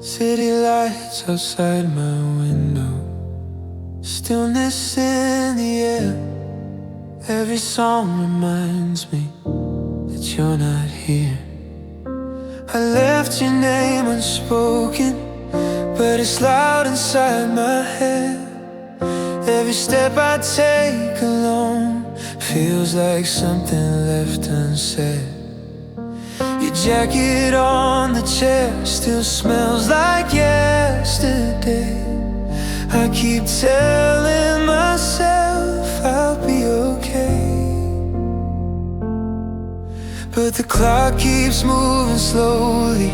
City lights outside my window, stillness in the air. Every song reminds me that you're not here. I left your name unspoken, but it's loud inside my head. Every step I take alone feels like something left unsaid. Your jacket on the chair still smells like yesterday. I keep telling myself I'll be okay, but the clock keeps moving slowly,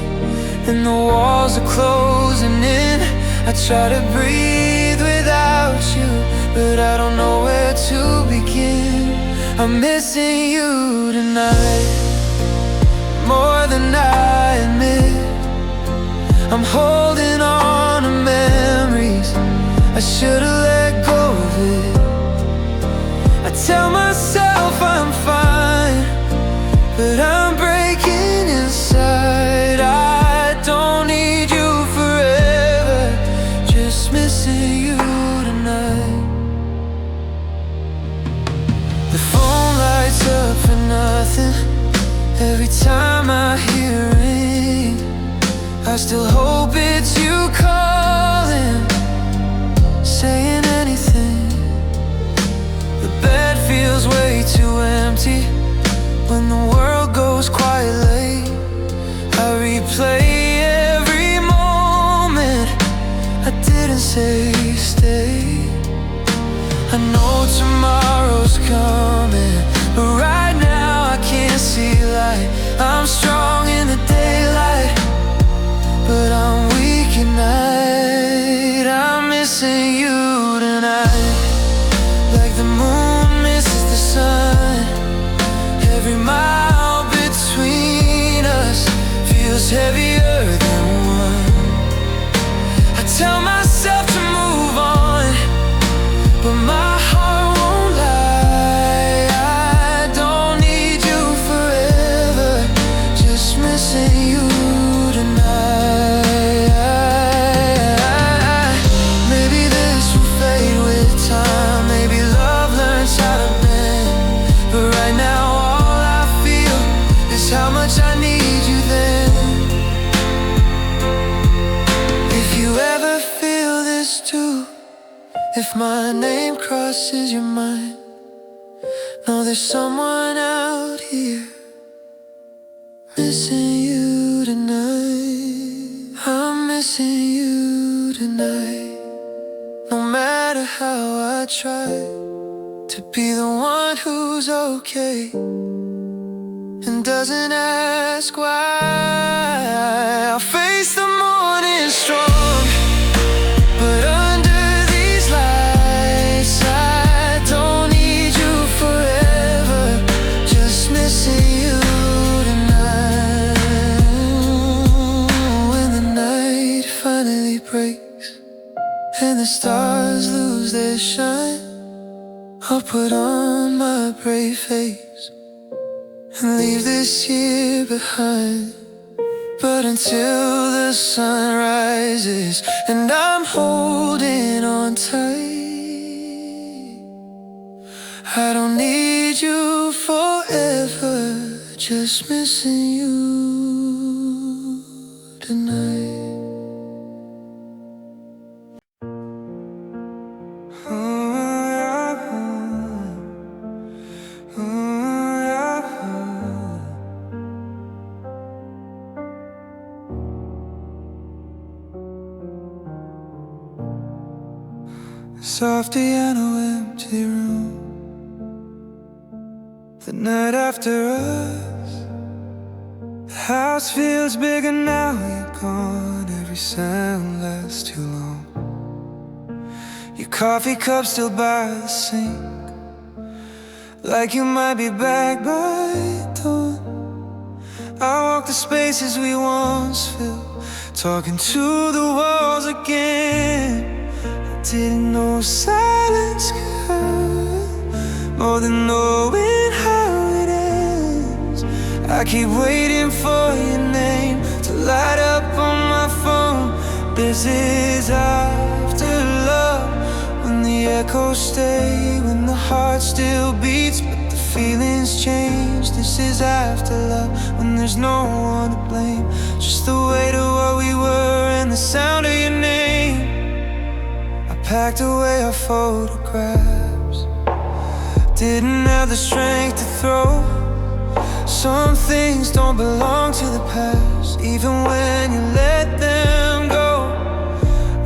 and the walls are closing in. I try to breathe without you, but I don't know where to begin. I'm missing you tonight, more than I admit. I'm holding on to memories I should've let go of it. I tell myself I'm fine, but I'm breaking inside. I don't need you forever, just missing you tonight. The phone lights up for nothing every time I hear it ring. I still hope it's you calling, saying anything. The bed feels way too empty when the world goes quiet late. I replay every moment I didn't say stay. I know tomorrow's coming, but right now I can't see light. I'm strong in the daylight, but I'm weak at night. I'm missing you tonight, like the moon misses the sun. Every mile between us feels heavier than one. I tell myself to move on, but my heart won't lie. I don't need you forever, just missing you tonight. Maybe this will fade with time, maybe love learns how to bend, but right now all I feel is how much I need you then. If you ever feel this too, if my name crosses your mind, know there's someone out here missing you tonight. I'm missing you tonight. No matter how I try to be the one who's okay and doesn't ask why, I'll face the morning strong, but under these lights I don't need you forever, just missing you tonight. When the night finally breaks and the stars lose their shine, I'll put on my brave face and leave this year behind. But until the sun rises and I'm holding on tight, I don't need you forever, just missing you tonight. Soft piano, empty room, the night after us. The house feels bigger now you're gone. Every sound lasts too long. Your coffee cup still by the sink, like you might be back by dawn. I walk the spaces we once filled, talking to the walls again. Didn't know silence could hurt more than knowing how it ends. I keep waiting for your name to light up on my phone, This is after love, when the echoes stay, when the heart still beats but the feelings change. This is after love, when there's no one to blame, just the weight of what we were and the sound of your name. I packed away our photographs, didn't have the strength to throw. Some things don't belong to the past, even when you let them go.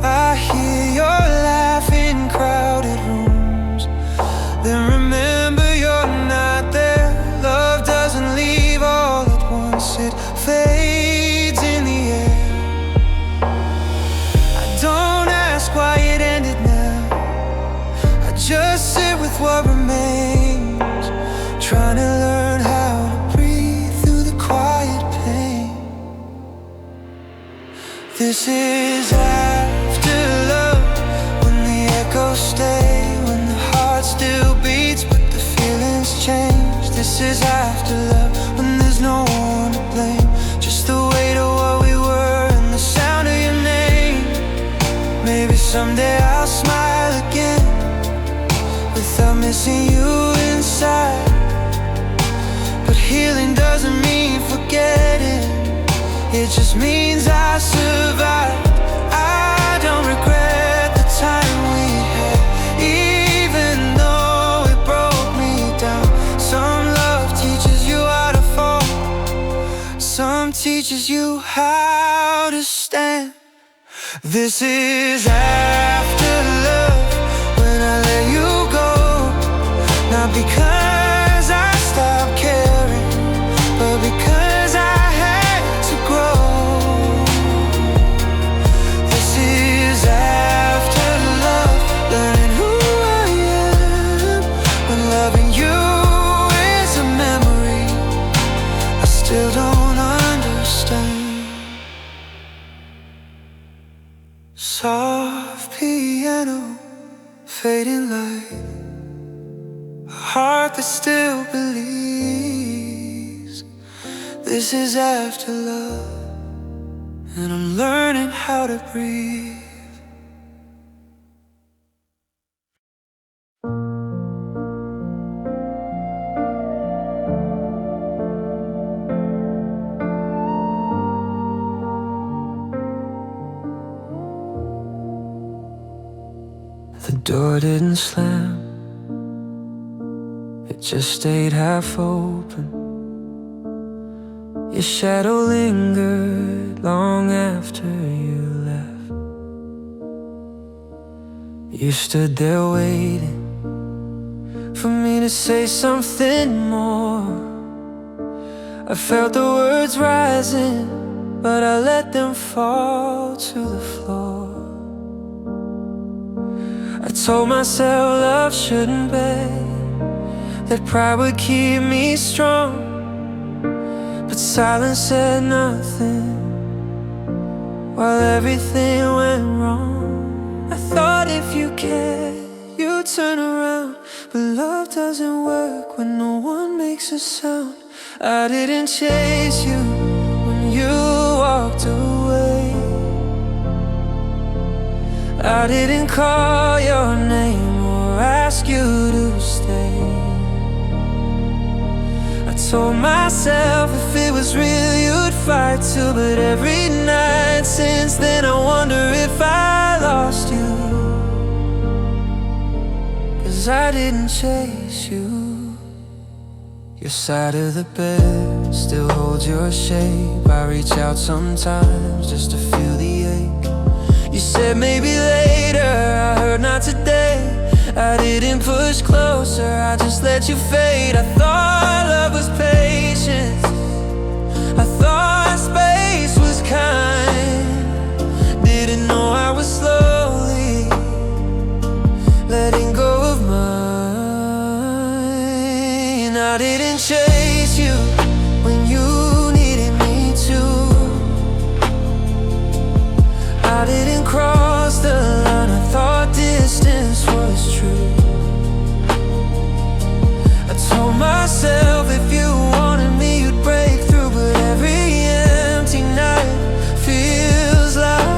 I hear your laugh in crowded rooms, then remember you're not there. Love doesn't leave all at once, it fades in the air. I don't ask why it ended now, I just sit with what remains, trying to learn how to breathe through the quiet pain. This is after love, when the echoes stay, when the heart still beats but the feelings change. This is after love, when there's no one to blame, just the weight of what we were and the sound of your name. Maybe someday I'll smile again without missing you inside. But healing doesn't mean forgetting, it just means I survived. I don't regret the time we had, even though it broke me down. Some love teaches you how to fall, some teaches you how to stand. This is after love, when I let you go, not because I stopped caring, but because I had to grow. This is after love, learning who I am, when loving you is a memory I still don't understand. Soft piano, fading light, a heart that still believes. This is after love, and I'm learning how to breathe. The door didn't slam, it just stayed half open. Your shadow lingered long after you left. You stood there waiting for me to say something more. I felt the words rising, but I let them fall to the floor. I told myself love shouldn't beg, that pride would keep me strong, but silence said nothing while everything went wrong. I thought if you cared, you'd turn around, but love doesn't work when no one makes a sound. I didn't chase you when you walked away, I didn't call your name or ask you to stay. I told myself if it was real you'd fight too, but every night since then I wonder if I lost you, 'cause I didn't chase you. Your side of the bed still holds your shape. I reach out sometimes just to feel the ache. You said maybe later, I heard not today. I didn't push closer, I just let you fade. I thought love was patience, I thought space was kind. Didn't know I was slowly letting go of mine. I didn't chase you when you needed me to, I didn't cross the line, I thought distance was true. I told myself if you wanted me you'd break through, but every empty night feels like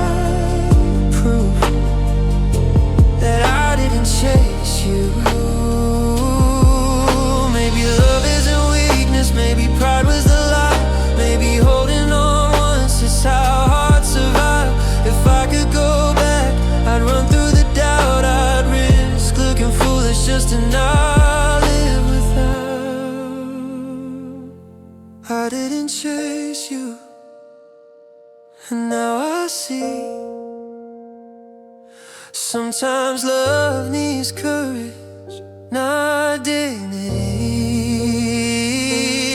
see. Sometimes love needs courage, not dignity.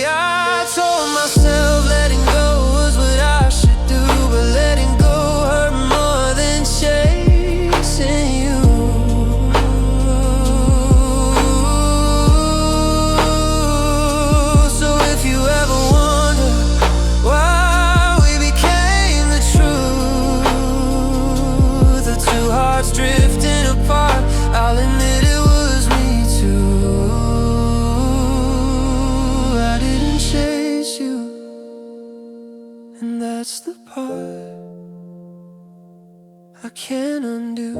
I told myself letting go was what I should do, but letting go hurt more than chasing you. So if you ever wonder why we became the truth of two hearts drifting apart, I'll admit it was me too. I didn't chase you, and that's the part I can't undo.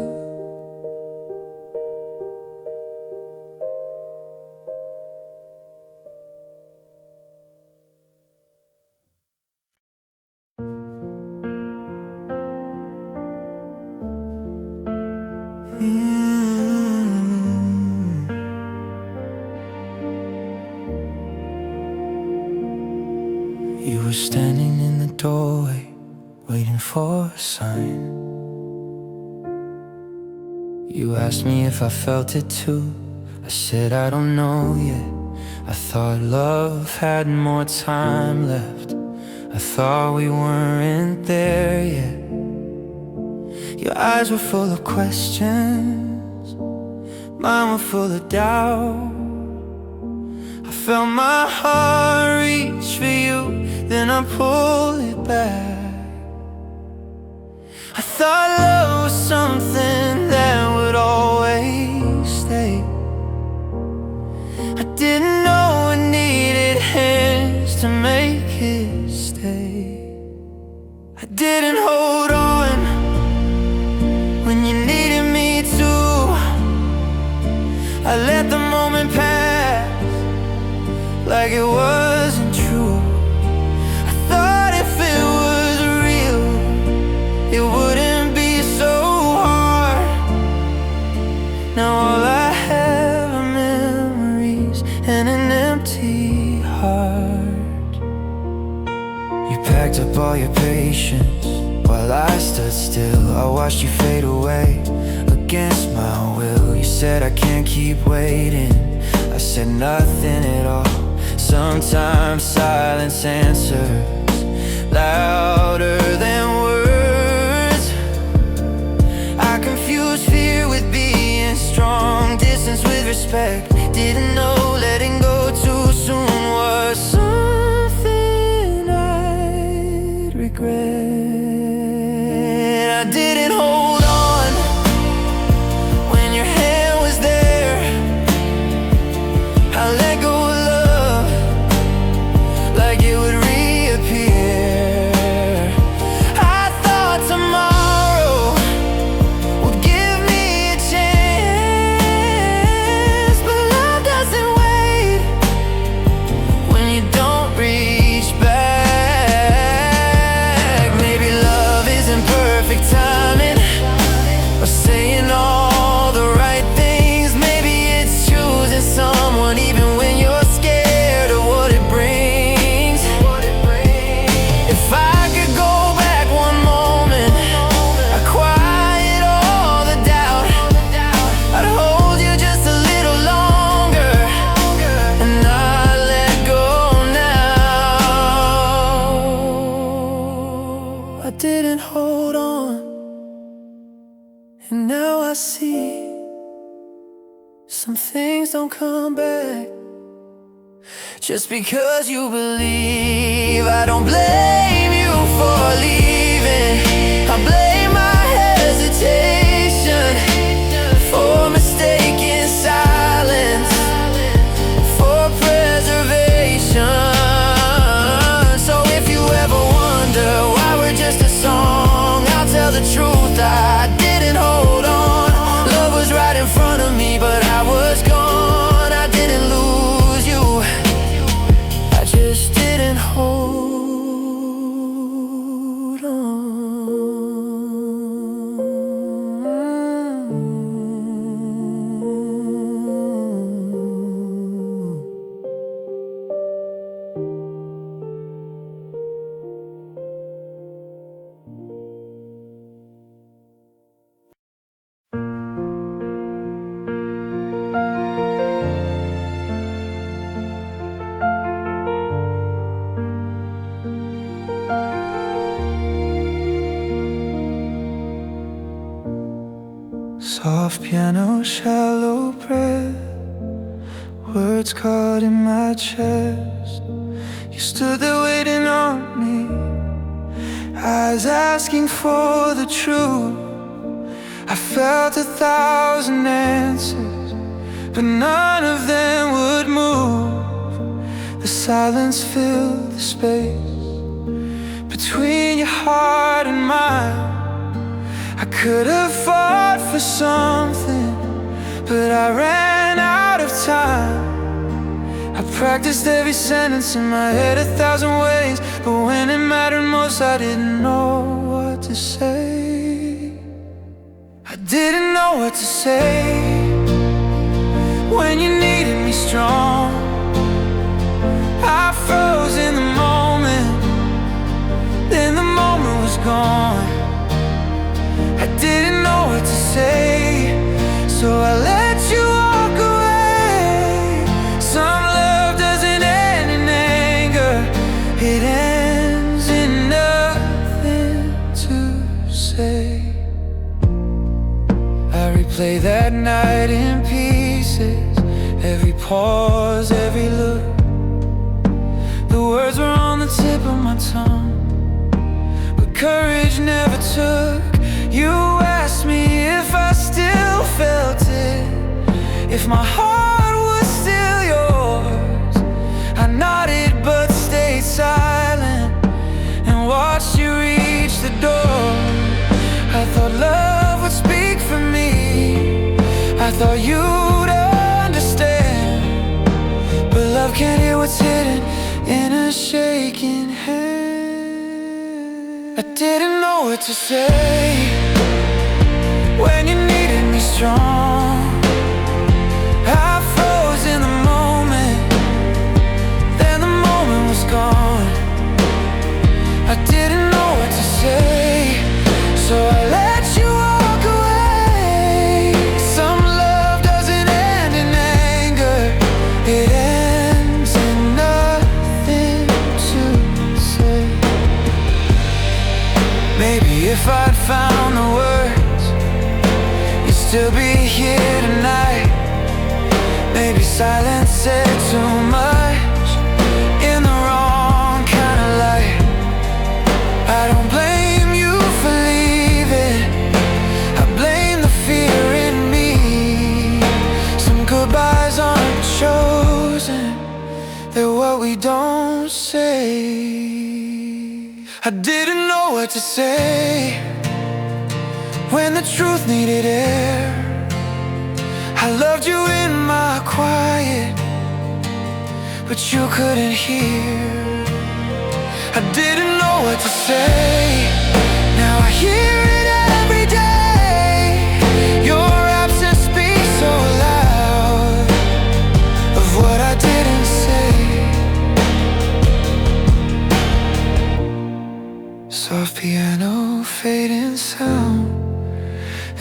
You were standing in the doorway, waiting for a sign. You asked me if I felt it too. I said I don't know yet. I thought love had more time left. I thought we weren't there yet. Your eyes were full of questions, mine were full of doubt. I felt my heart reach for you, then I pulled it back. I thought love was something that would always stay. I didn't know it needed hands to make it stay. I didn't hold on when you needed me to. I let the moment pass like it wasn't true. I thought if it was real, it wouldn't be so hard. Now all I have are memories and an empty heart. You packed up all your patience while I stood still. I watched you fade away against my will. You said I can't keep waiting. I said nothing at all. Sometimes silence answers louder than words. I confused fear with being strong, distance with respect. Didn't know letting go too soon was something I'd regret. I didn't hold on when your hand was there. I let go of love like it would reappear. I thought tomorrow would give me a chance, but love doesn't wait when you don't reach back. Maybe love isn't perfect timing or saying all the right things. Maybe it's choosing someone even when you're scared of what it brings. If I could go back one moment, I'd quiet all the doubt. I'd hold you just a little longer, and I'd let go now. I didn't hold on, and now I see some things don't come back just because you believe. I don't blame you for leaving. I blame my hesitation for mistaken silence for preservation. So if you ever wonder why we're just a song, I'll tell the truth. I didn't hold on. Love was right in front of me, but I was gone. I didn't lose you, I just didn't hold on. Soft piano, shallow breath, words caught in my chest. You stood there waiting on me, eyes asking for the truth. I felt 1,000 answers, but none of them would move. The silence filled the space between your heart and mine. I could have fought for something, but I ran out of time. I practiced every sentence in my head 1,000 ways, but when it mattered most, I didn't know what to say. I didn't know what to say when you needed me strong. I froze in the moment, then the moment was gone. I didn't know what to say, so I let you walk away. Some love doesn't end in anger, it ends in nothing to say. I replay that night in pieces, every pause, every look. The words were on the tip of my tongue, but courage never took. You asked me if I still felt it, if my heart was still yours. I nodded but stayed silent and watched you reach the door. I thought love would speak for me, I thought you'd understand, but love can't hear what's hidden in a shaking hand. I didn't know what to say when you needed me strong. I froze in the moment, then the moment was gone. I didn't know what to say, so I let you walk away. Some love doesn't end in anger, it ends in nothing to say. Maybe if I'd found the words, you'd still be here tonight. Maybe silence said too much in the wrong kind of light. I don't blame you for leaving, I blame the fear in me. Some goodbyes aren't chosen, they're what we don't say. I didn't know what to say when the truth needed air. I loved you in my quiet, but you couldn't hear. I didn't know what to say, now I hear it every day. Your absence speaks so loud of what I didn't say. Soft piano, fading sound,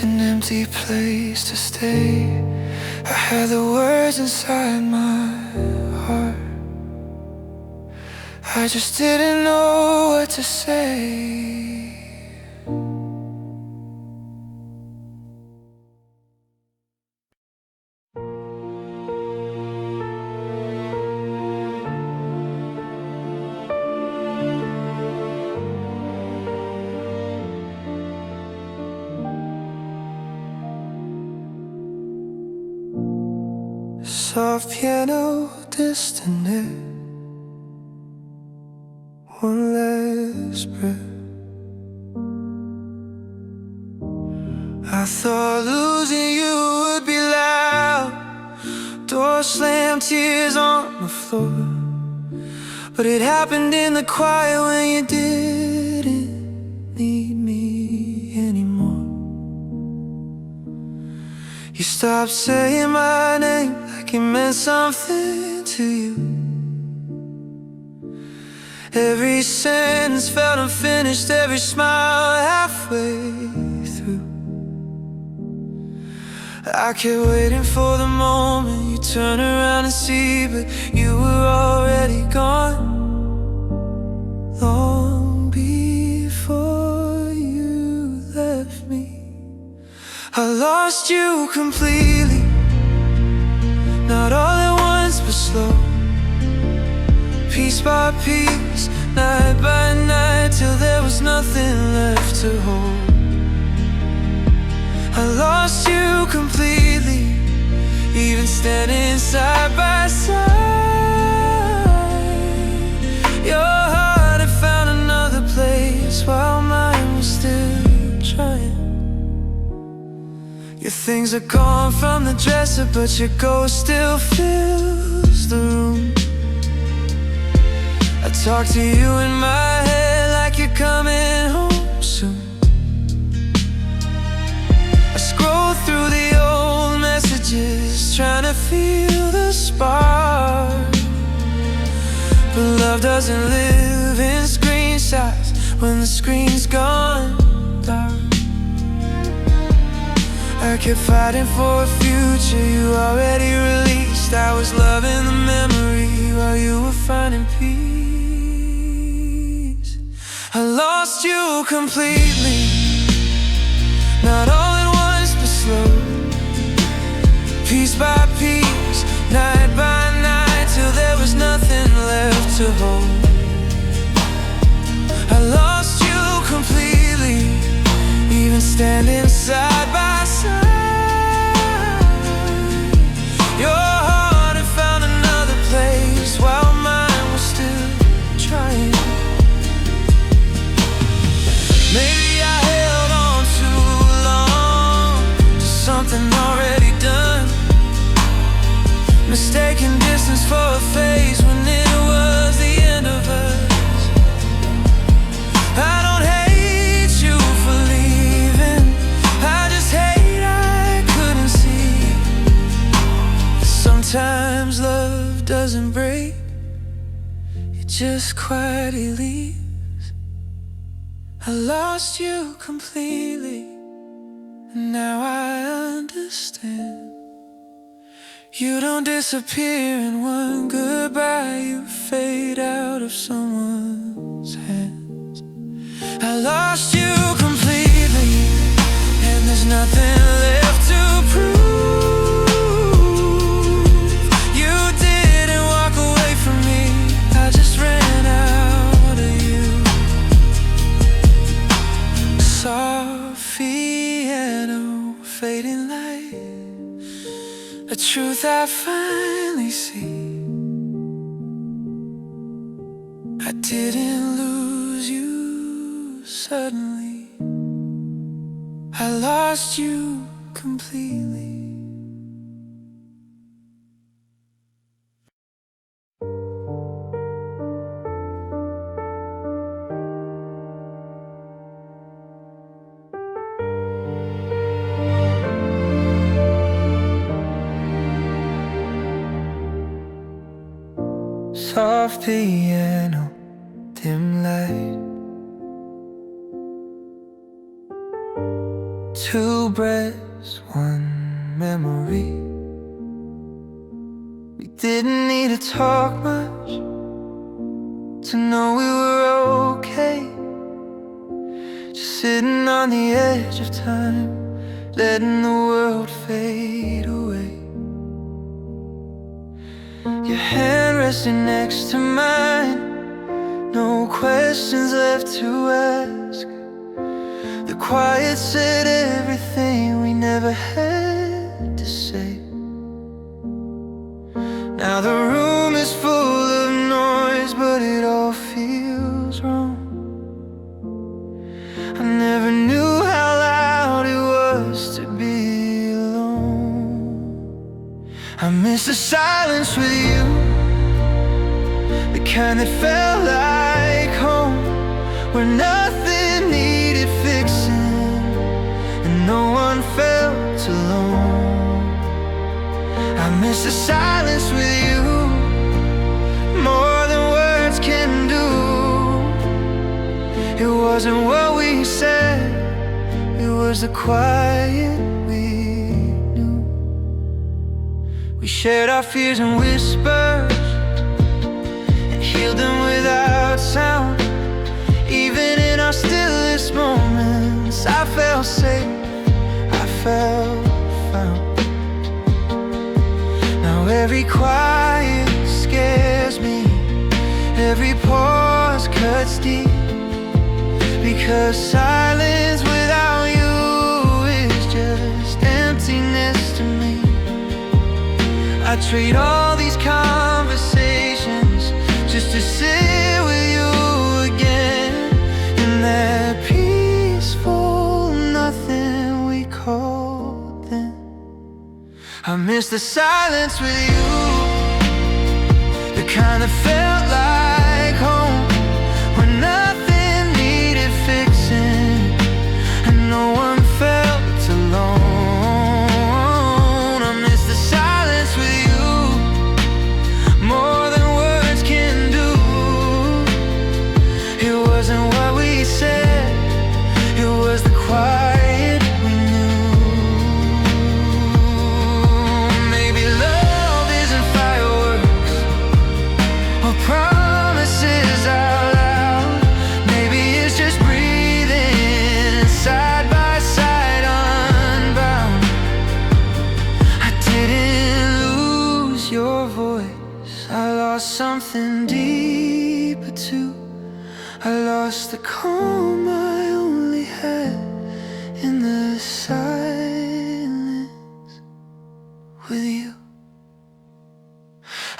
an empty place to stay. I had the words inside my heart, I just didn't know what to say. Soft piano, distant air, one last breath. I thought losing you would be loud, door slammed, tears on the floor. But it happened in the quiet when you didn't need me anymore. You stopped saying my name like it meant something to you. Every sentence felt unfinished, every smile halfway through. I kept waiting for the moment you turn around and see, but you were already gone, long before you left me. I lost you completely, not all at once but slow, piece by piece, night by night, till there was nothing left to hold. I lost you completely, even standing side by side. Your heart had found another place while mine was still trying. Your things are gone from the dresser, but your ghost still fills the room. I talk to you in my head like you're coming home soon. I scroll through the old messages, trying to feel the spark. But love doesn't live in screenshots when the screen's gone dark. I kept fighting for a future you already released. I was loving the memory while you were finding peace. I lost you completely, not all at once but slow, piece by piece, night by night, till there was nothing left to hold. I lost you completely, even standing side by side. Your heart had found another place while mine was still trying. Maybe I held on too long to something already done, mistaking distance for a phase when it was the end of us. I don't hate you for leaving, I just hate I couldn't see. Sometimes love doesn't break, it just quietly leaves. I lost you completely, and now I understand. You don't disappear in one goodbye, you fade out of someone's hands. I lost you completely, and there's nothing left to prove. You didn't walk away from me, I just ran out of you. Soft piano, fading light, a truth I finally see. I didn't lose you suddenly, I lost you completely. Soft piano, dim light, two breaths, one memory. We didn't need to talk much to know we were okay, just sitting on the edge of time, letting the world fade away. Your hand resting next to mine, no questions left to ask. The quiet said everything we never had to say. Now the room is full of noise, but it all feels wrong. I never knew how loud it was to be alone. I miss the silence with you, the kind that felt like home, where nothing needed fixing and no one felt alone. I miss the silence with you, more than words can do. It wasn't what we said, it was the quiet we knew. We shared our fears and whispers, healed them without sound. Even in our stillest moments, I felt safe, I felt found. Now every quiet scares me, every pause cuts deep, because silence without you is just emptiness to me. I trade all these conversations just to sit with you again, in that peaceful nothing we called then. I miss the silence with you, the kind that felt like home, when nothing needed fixing and no one felt alone. I miss the silence with you more than words can do. It wasn't what we said, it was the quiet we knew. Maybe love isn't fireworks or promises out loud. Maybe it's just breathing side by side unbound. I didn't lose your voice, I lost something deeper too. I lost the calm I only had in the silence with you.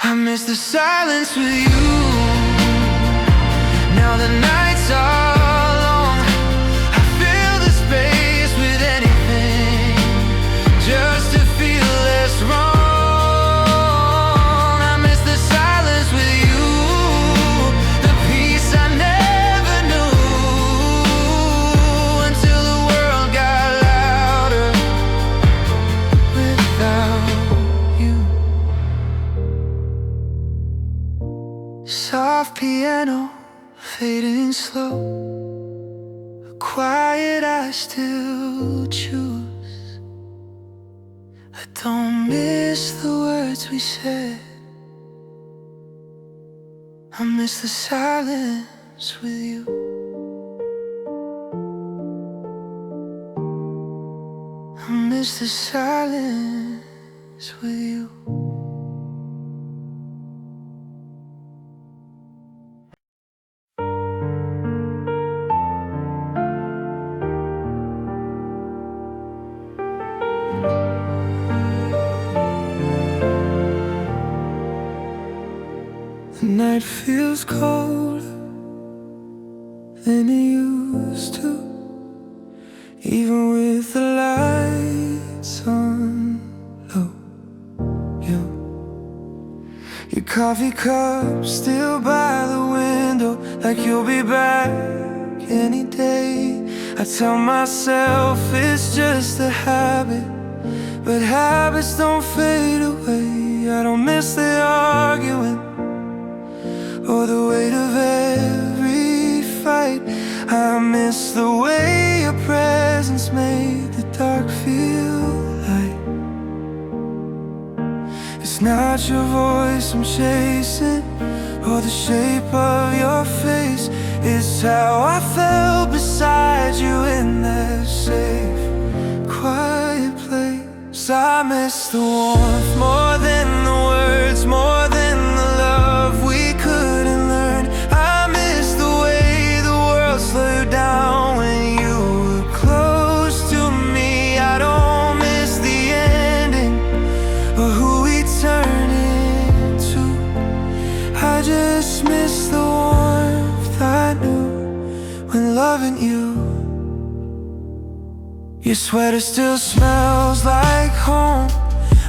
I miss the silence with you. Now the nights are long, I fill the space with anything just to feel less wrong. I miss the silence with you, the peace I never knew, until the world got louder without you. Soft piano fading slow, quiet I still choose. I don't miss the words we said, I miss the silence with you. I miss the silence with you. The night feels colder than it used to, even with the lights on low. Yeah. Your coffee cup still by the window, like you'll be back any day. I tell myself it's just a habit, but habits don't fade away. I don't miss the arguing or the weight of every fight. I miss the way your presence made the dark feel light. It's not your voice I'm chasing, or the shape of your face. It's how I felt beside you in that safe, quiet place. I miss the warmth more than the words, more than the love we couldn't learn. I miss the way the world slowed down when you were close to me. I don't miss the ending or who we turn into. I just miss the warmth I knew when loving you. Your sweater still smells like home,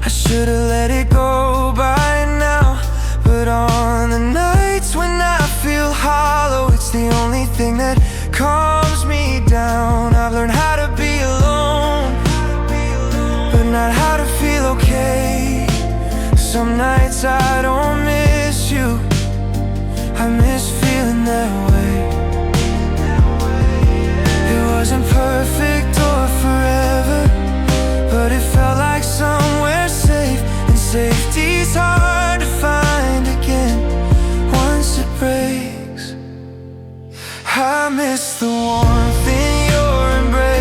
I should've let it go by now. But on the nights when I feel hollow, it's the only thing that calms me down. I've learned how to be alone, but not how to feel okay. Some nights I don't miss you, I miss feeling that way. It wasn't perfect or forever, but it felt like somewhere safe, and safety's hard to find again once it breaks. I miss the warmth in your embrace.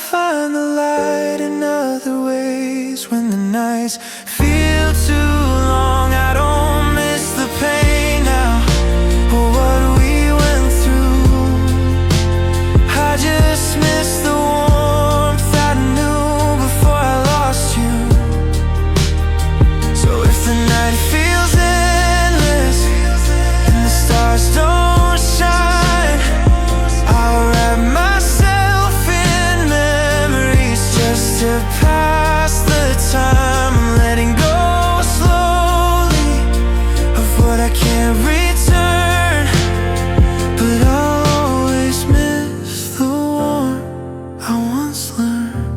find the light in other ways. When the nights feel too long, I don't miss the pain now, or what we went through. I just miss the warmth I knew before I lost you. So if the night feels endless and the stars don't shine, I'll wrap myself in memories just to pass the time. I'm letting go slowly of what I can't return, but I'll always miss the warmth I once learned.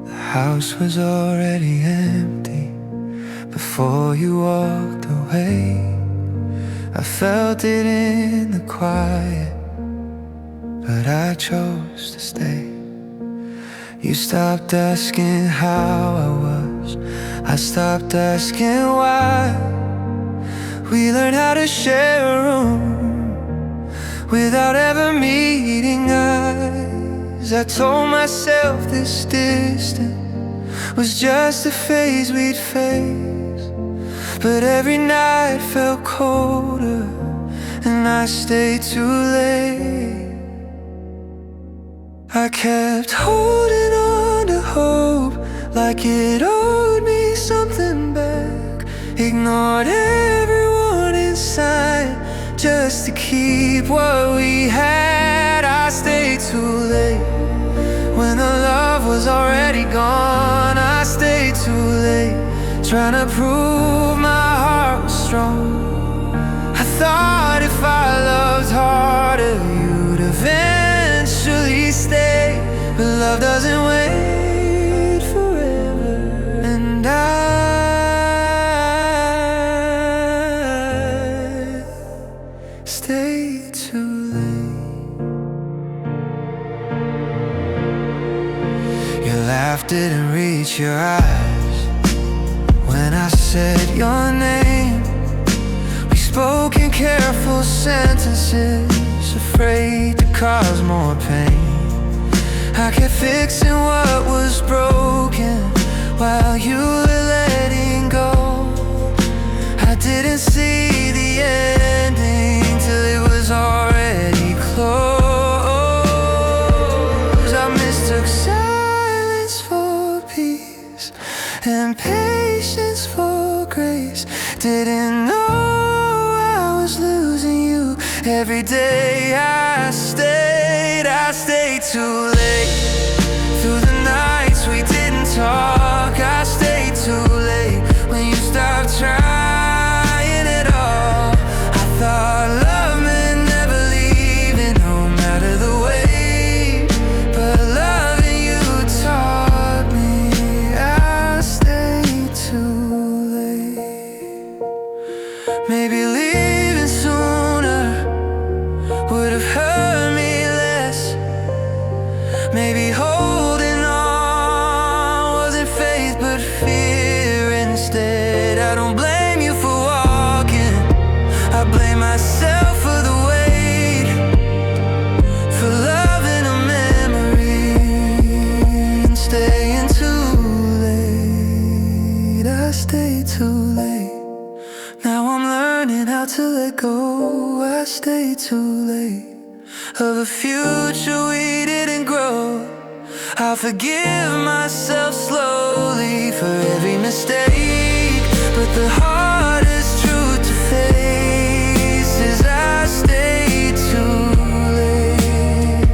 The house was already empty before you walked away. I felt it in the quiet, but I chose to stay. You stopped asking how I was, I stopped asking why. We learned how to share a room without ever meeting eyes. I told myself this distance was just a phase we'd face, but every night felt colder and I stayed too late. I kept holding on to hope like it owed me something back. Ignored everyone inside just to keep what we had. I stayed too late when the love was already gone. I stayed too late trying to prove my heart was strong. I thought if I loved harder, you'd eventually stay, but love doesn't wait forever, and I stayed too late. Your laugh didn't reach your eyes when I said your name. We spoke in careful sentences, afraid to cause more pain. I kept fixing what was broken while you were letting go. I didn't see the ending till it was already closed. I mistook silence for peace and patience for grace. Didn't know I was losing you. Every day I stayed too late. Through the nights we didn't talk, I stayed too late. When you stopped trying at all, I thought love meant never leaving, no matter the way. But loving you taught me I stayed too late. Maybe leaving sooner would have hurt me less. Maybe holding on wasn't faith but fear instead. I don't blame you for walking, I blame myself for the weight, for loving a memory and staying too late. I stayed too late. Now I'm learning how to let go. I stayed too late of a future we didn't grow. I'll forgive myself slowly for every mistake, but the hardest truth to face is I stayed too late.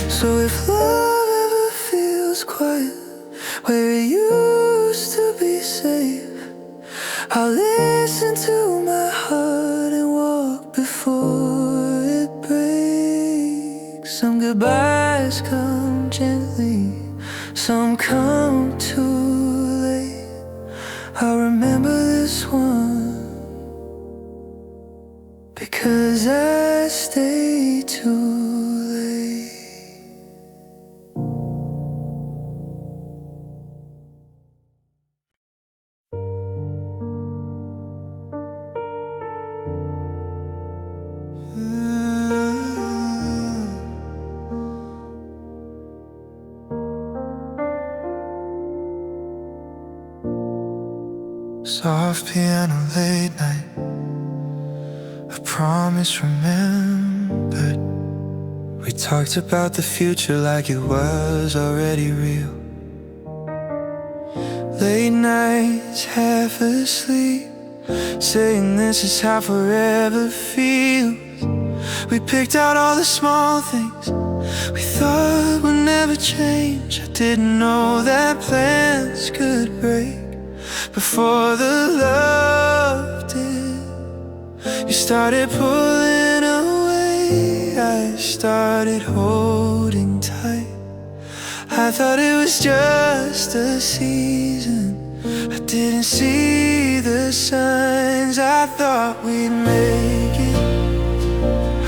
So if love ever feels quiet where it used to be safe, I'll listen to my heart and walk before it breaks. Some goodbyes come gently, some come too late. I'll remember this one because I stayed too late. Soft piano late night, a promise remembered. We talked about the future like it was already real. Late nights, half asleep, saying this is how forever feels. We picked out all the small things we thought would never change. I didn't know that plans could break before the love did. You started pulling away, I started holding tight. I thought it was just a season, I didn't see the signs. I thought we'd make it,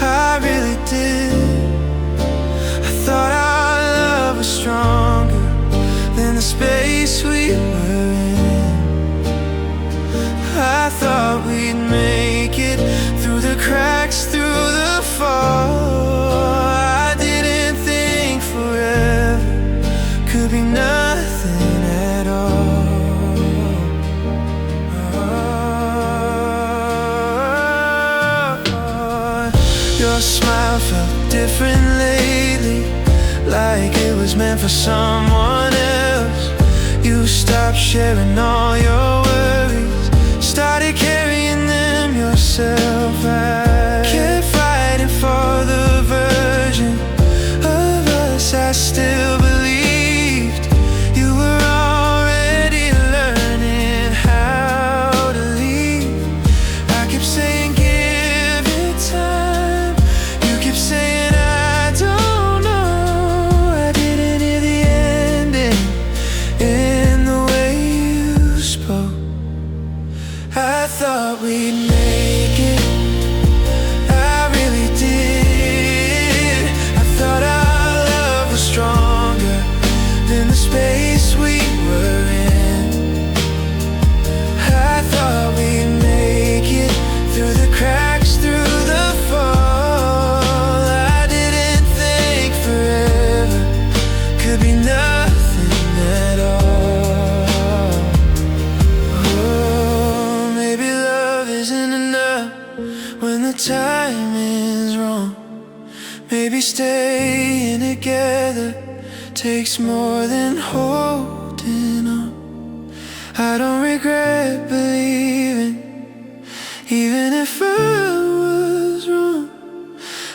I really did. I thought our love was stronger than the space we were in. I thought we'd make it through the cracks, through the fall. I didn't think forever could be nothing at all. Your smile felt different lately, like it was meant for someone else. You stopped sharing all your worries, started carrying them yourself. I kept fighting for the version of us I still believed. You were already learning how to leave. I kept saying give it time, you kept saying I don't know. I didn't hear the ending in the way you spoke. I thought we'd make it, I really did. I thought our love was stronger than the space we were in. I thought we'd make it through the cracks, through the fall. I didn't think forever could be nothing at all. Oh, maybe love isn't enough when the time is wrong. Maybe staying together takes more than holding on. I don't regret believing, even if I was wrong.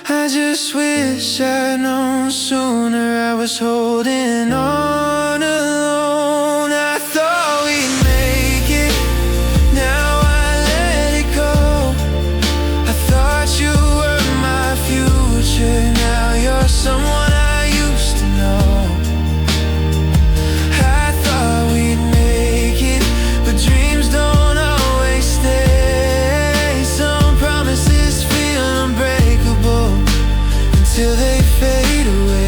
I just wish I'd known sooner I was holding on alone. I thought we'd make it, now I let it go. I thought you were my future, now you're someone I used to know. I thought we'd make it, but dreams don't always stay. Some promises feel unbreakable until they fade away.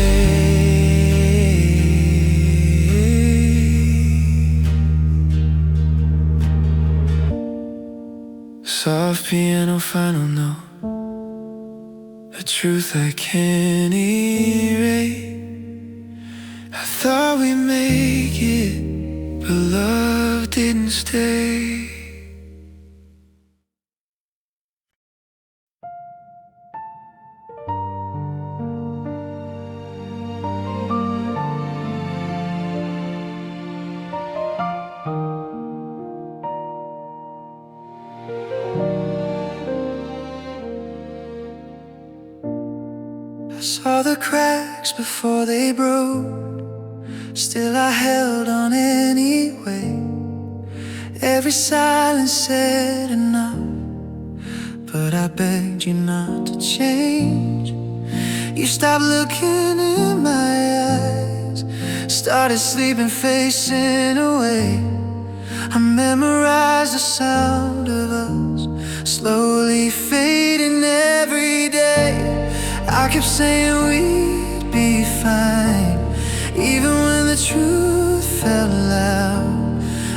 Soft piano final note, a truth I can't erase. I thought we'd make it, but love didn't stay. I saw the cracks before they broke, still I held on anyway. Every silence said enough, but I begged you not to change. You stopped looking in my eyes, started sleeping facing away. I memorized the sound of us slowly fading every day. I kept saying we'd be fine, even when the truth felt loud.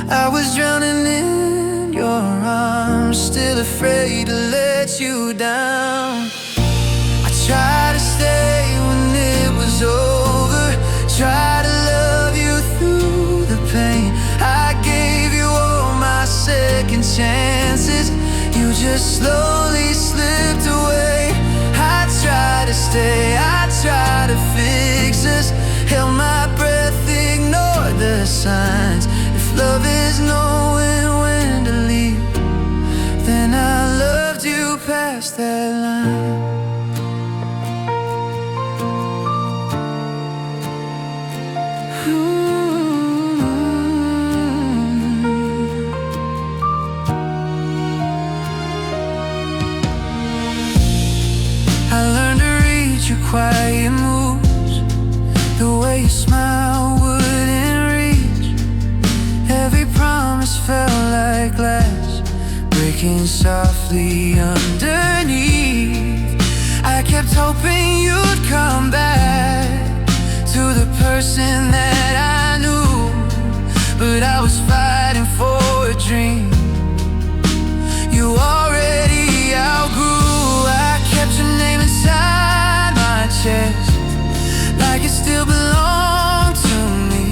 I was drowning in your arms, still afraid to let you down. I tried to stay when it was over, tried to love you through the pain. I gave you all my say just slowly slipped away. I tried to stay, I tried to fix us, held my breath, ignored the signs. If love is knowing when to leave, then I loved you past that line. I learned to read your quiet moves, the way you smile wouldn't reach. Every promise felt like glass, breaking softly underneath. I kept hoping you'd come back to the person that I knew, but I was fighting for a dream you already outgrew. I kept your name inside my chest, like it still belonged to me.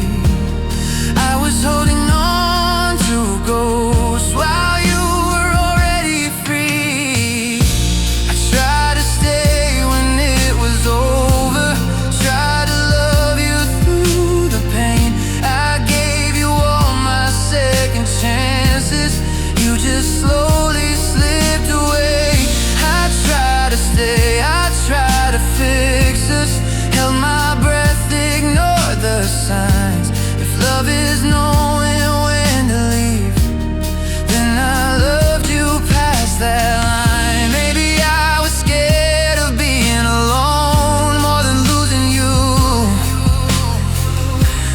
I was holding on to ghosts while you were already free. I tried to stay when it was over, tried to love you through the pain. I gave you all my second chances, you just slowly slipped away. I tried to stay, I tried to fix us, held my breath, ignored the signs. If love is knowing when to leave, then I loved you past that line. Maybe I was scared of being alone more than losing you.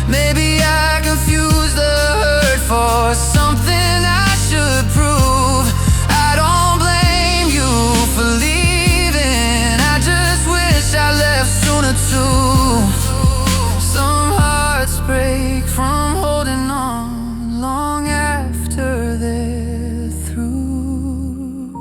Maybe I confused the hurt for something I should prove. I don't blame you for leaving, I just wish I left sooner too. Some hearts break from holding on long after they're through.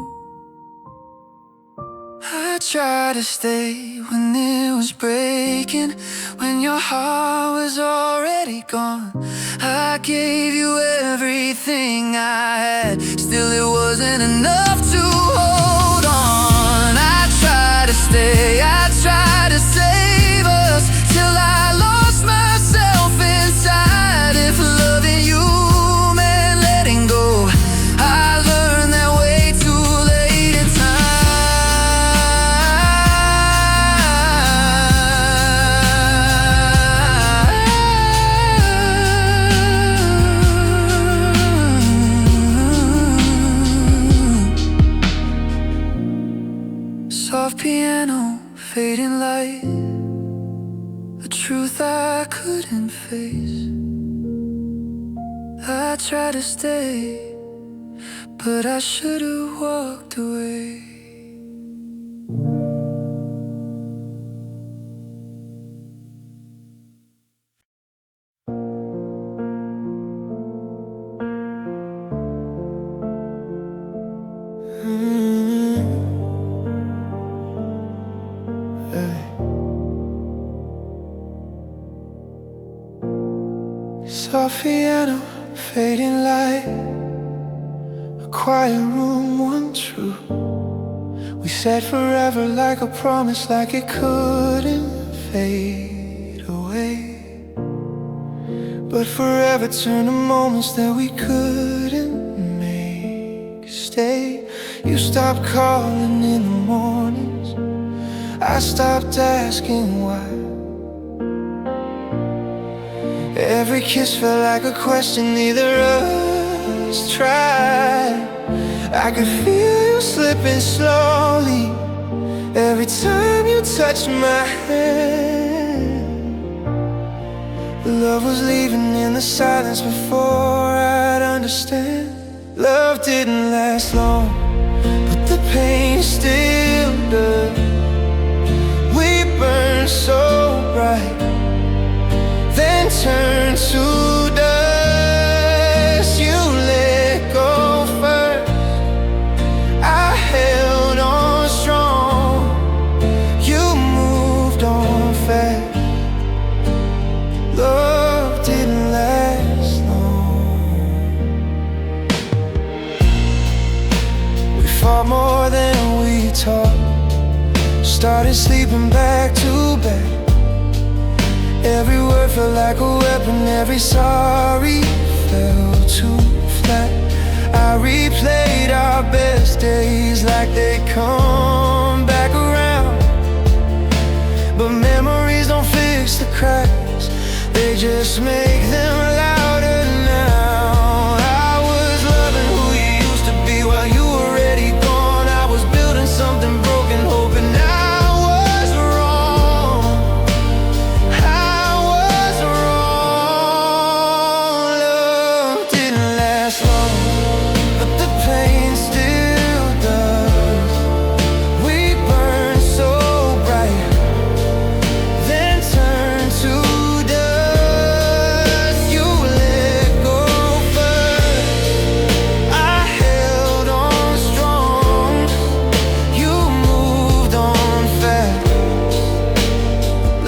I tried to stay when it was breaking, when your heart was already gone. I gave you everything I had, still it wasn't enough to hold on. I tried to stay, I tried to save us, till I lost myself inside. If loving you meant letting go, I learned that way too late in time. Soft piano, fading light, a truth I couldn't face. I tried to stay, but I should've walked away. Soft piano, fading light, a quiet room, one true. We said forever like a promise, like it couldn't fade away. But forever turned to moments that we couldn't make stay. You stopped calling in the mornings, I stopped asking why. Every kiss felt like a question neither of us tried. I could feel you slipping slowly every time you touched my hand. Love was leaving in the silence before I'd understand. Love didn't last long, but the pain still does. We burned so bright, then turned to dust. You let go first, I held on strong. You moved on fast. Love didn't last long. We fought felt like a weapon. Every sorry fell too flat. I replayed our best days like they come back around. But memories don't fix the cracks, they just make them louder now. I was loving who you used to be while you were already gone. I was building something broken, hoping I was wrong. I was wrong. Love didn't last long, but the pain still does. We burned so bright, then turned to dust. You let go first, I held on strong. You moved on fast.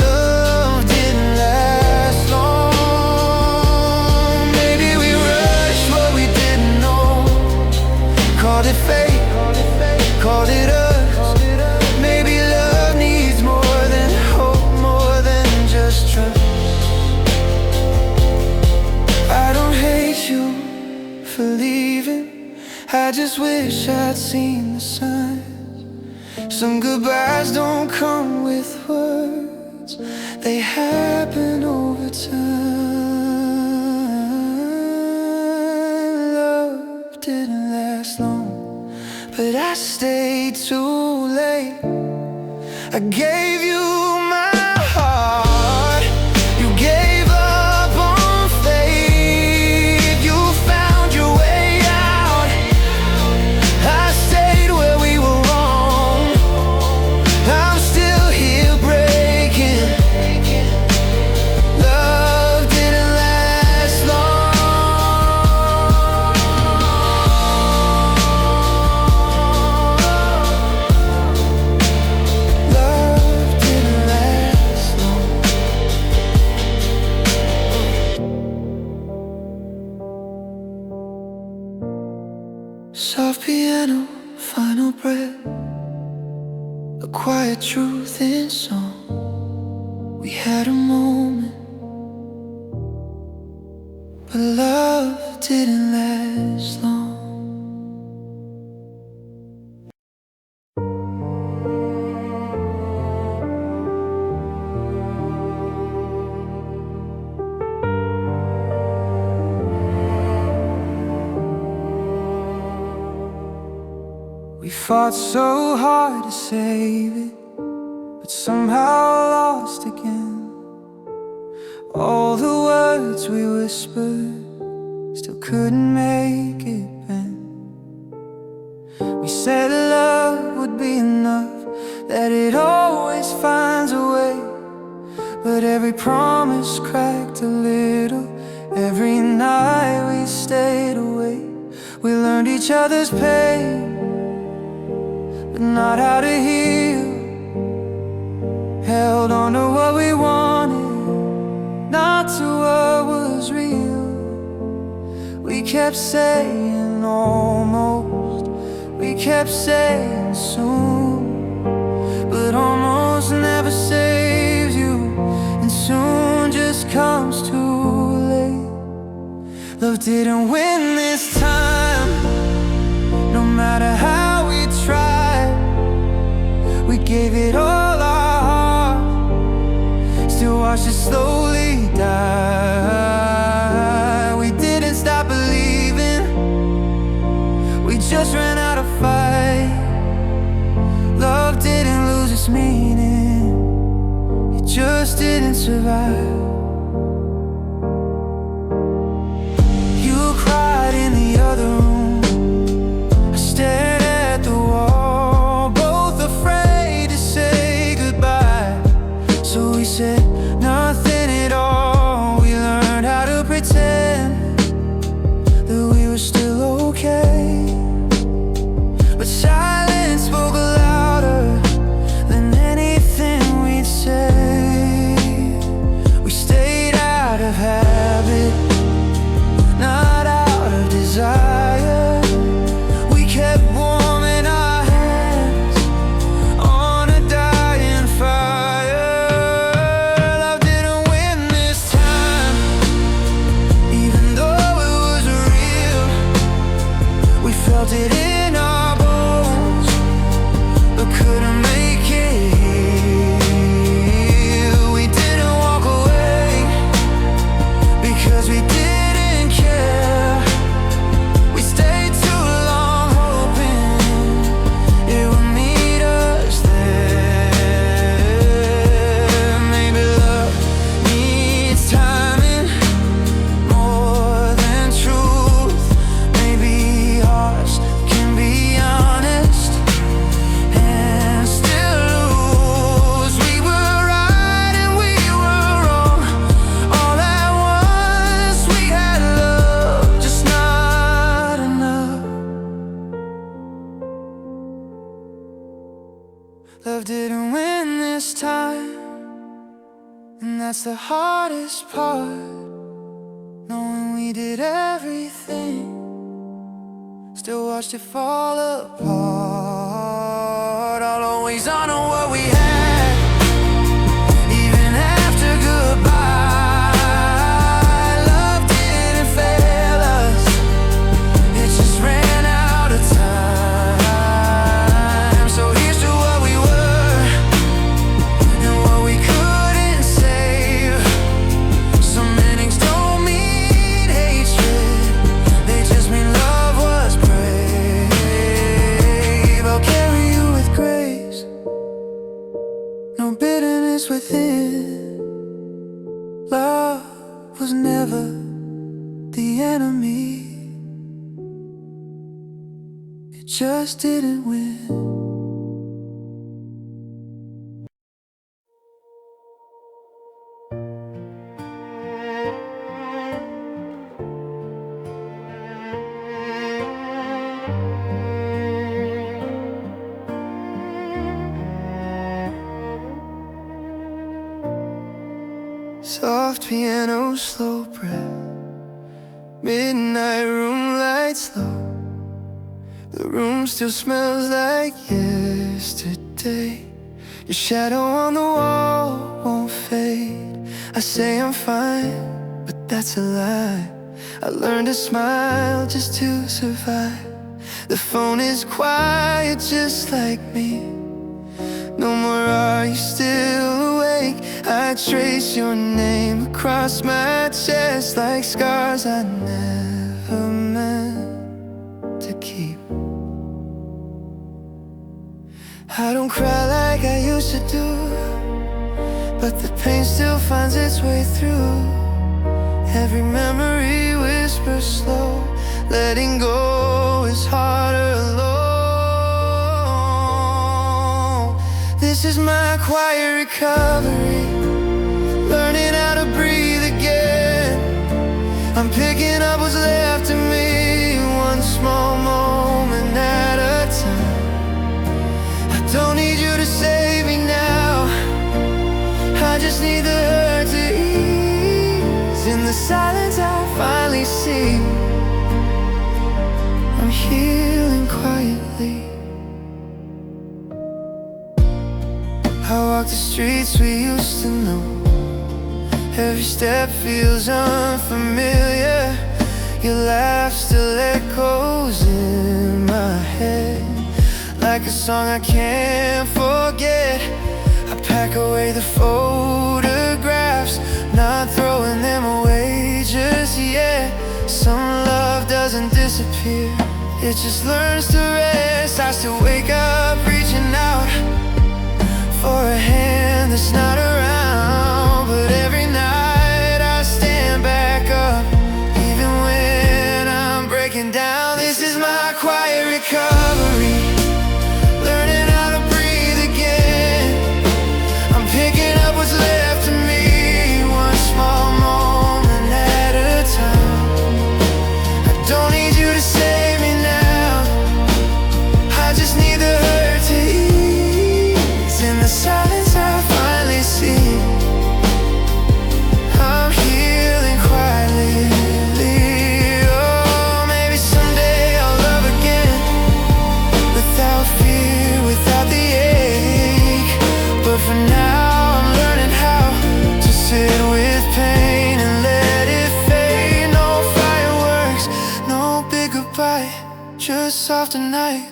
Love didn't last long. Maybe we rushed what we didn't know. Called it fate, called it us. Maybe love needs more than hope, more than just trust. I don't hate you for leaving, I just wish I'd seen the signs. Some goodbyes don't come with words, they happen over time. Love didn't last long, but I stayed too late. I gave you my heart, you gave up on faith. You found your way out, I stayed where we were wrong. I'm still here breaking. Love didn't last long. Love didn't last long. Soft piano, final breath, a quiet truth in song. We had a moment, but love didn't last long. We fought so hard to save it, but somehow lost again. All the words we whispered still couldn't make it bend. We said love would be enough, that it always finds a way. But every promise cracked a little, every night we stayed awake. We learned each other's pain, but not how to heal. Held on to what we wanted, not to what was real. We kept saying almost, we kept saying soon, but almost never saves you, and soon just comes too late. Love didn't win this time, no matter how we tried. We gave it all our heart, still watched it slowly die. We didn't stop believing, we just ran out of fight. Love didn't lose its meaning, it just didn't survive. You cried in the other room, I stared at the wall, both afraid to say goodbye. So we said nothing at all. We learned how to pretend that we were still okay, but silence spoke louder than anything we'd say. We stayed out of habit, not out of desire. We kept warming our hands on a dying fire. And that's the hardest part, knowing we did everything, still watched it fall apart. I'll always honor what we had, even after goodbye. Love didn't fail us, it just ran out of time. So here's to what we were and what we couldn't save. Some endings don't mean hatred, they just mean love was brave. I'll carry you with grace, no bitterness within. Love was never the enemy, it just didn't win. Soft piano, slow breath, midnight room lights low. The room still smells like yesterday. Your shadow on the wall won't fade. I say I'm fine, but that's a lie. I learned to smile just to survive. The phone is quiet just like me. No more are you still awake. I trace your name across my chest like scars I never meant to keep. I don't cry like I used to do, but the pain still finds its way through. Every memory whispers slow, letting go is harder alone. This is my quiet recovery, learning how to breathe again. I'm picking up what's left of me, one small moment at a time. I don't need you to save me now, I just need the hurt to ease. In the silence I finally see I'm healing quietly. I walk the streets we used to know, every step feels unfamiliar. Your laugh still echoes in my head like a song I can't forget. I pack away the photographs, not throwing them away just yet. Some love doesn't disappear, it just learns to rest. I still wake up reaching out for a hand that's not around, but every night I stand back up, even when I'm breaking down. This is my quiet recovery, learning how to breathe again. I'm picking up what's left of me, one small moment at a time. I don't need you to save me now, I just need the hurt to ease. In the silence I finally see I'm healing quietly. Oh, maybe someday I'll love again, without fear, without the ache. But for now I'm learning how to sit with pain and let it fade. No fireworks, no big goodbye, just softer night,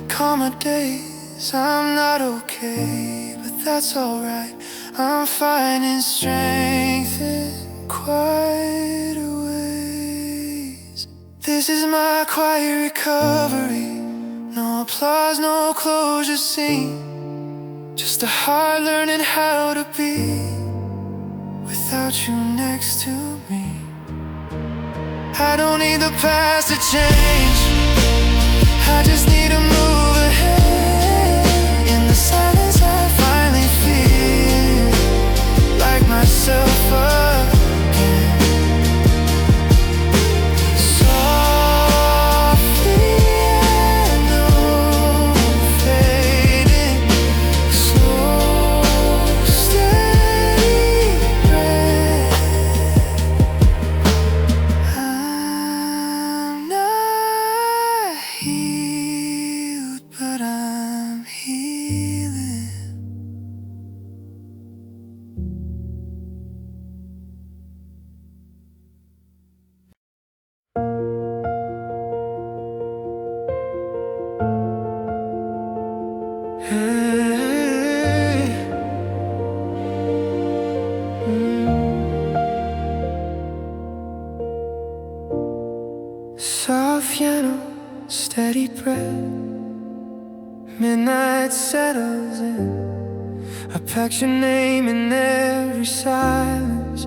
calmer days. I'm not okay, but that's alright. I'm finding strength in quieter ways. This is my quiet recovery, no applause, no closure scene, just a heart learning how to be without you next to me. I don't need the past to change, I just need to move ahead. In the silence I finally feel like myself again. Softly and fading, slow, steady steady breath. Midnight settles in. I pack your name in every silence.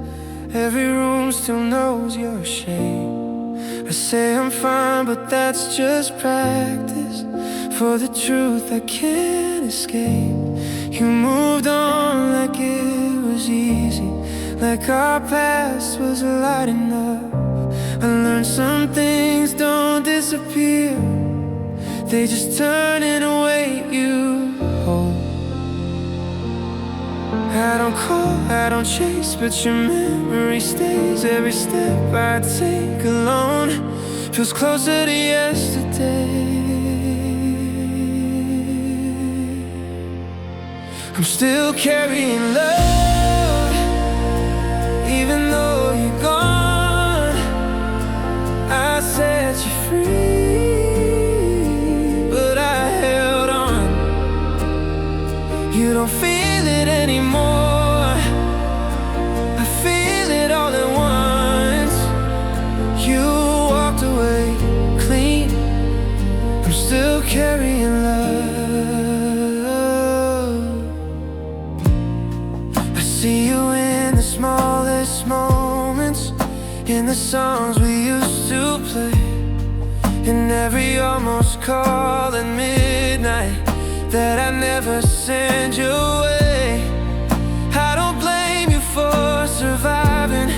Every room still knows your shape. I say I'm fine, but that's just practice. For the truth I can't escape. You moved on like it was easy, like our past was lighting up. I learned some things don't disappear, they just turn in a way you hold. I don't call, I don't chase, but your memory stays. Every step I take alone feels closer to yesterday. I'm still carrying love, even though you're gone. I set you free, but I held on. You don't feel it anymore, I feel it all at once. You walked away clean, I'm still carrying love. I see you in the smallest moments, in the songs we used to play, in every almost call at midnight that I never send you away. I don't blame you for surviving,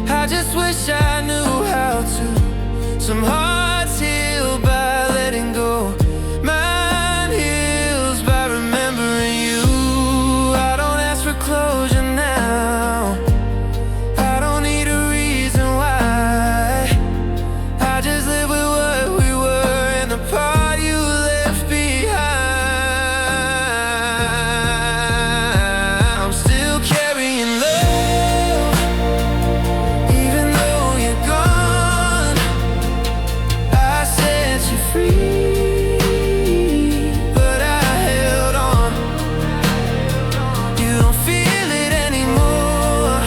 I just wish I knew how to. Some hearts heal by letting go, mine heals by remembering you. I don't ask for closure now, I don't need a reason why. I just live with what we were and the part you left behind. I'm still carrying love, even though you're gone. I set you free, but I held on. You don't feel it anymore,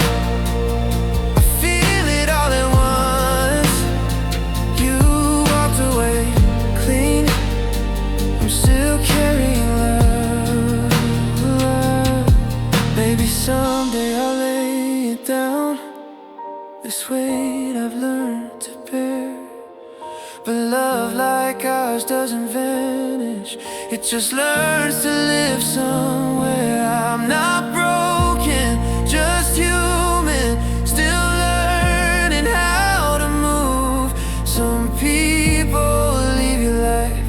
I feel it all at once. You walked away clean, I'm still carrying love. Maybe someday I'll lay it down, this weight I've learned to bear. But love like ours doesn't vanish, it just learns to live somewhere. I'm not broken, just human, still learning how to move. Some people leave your life,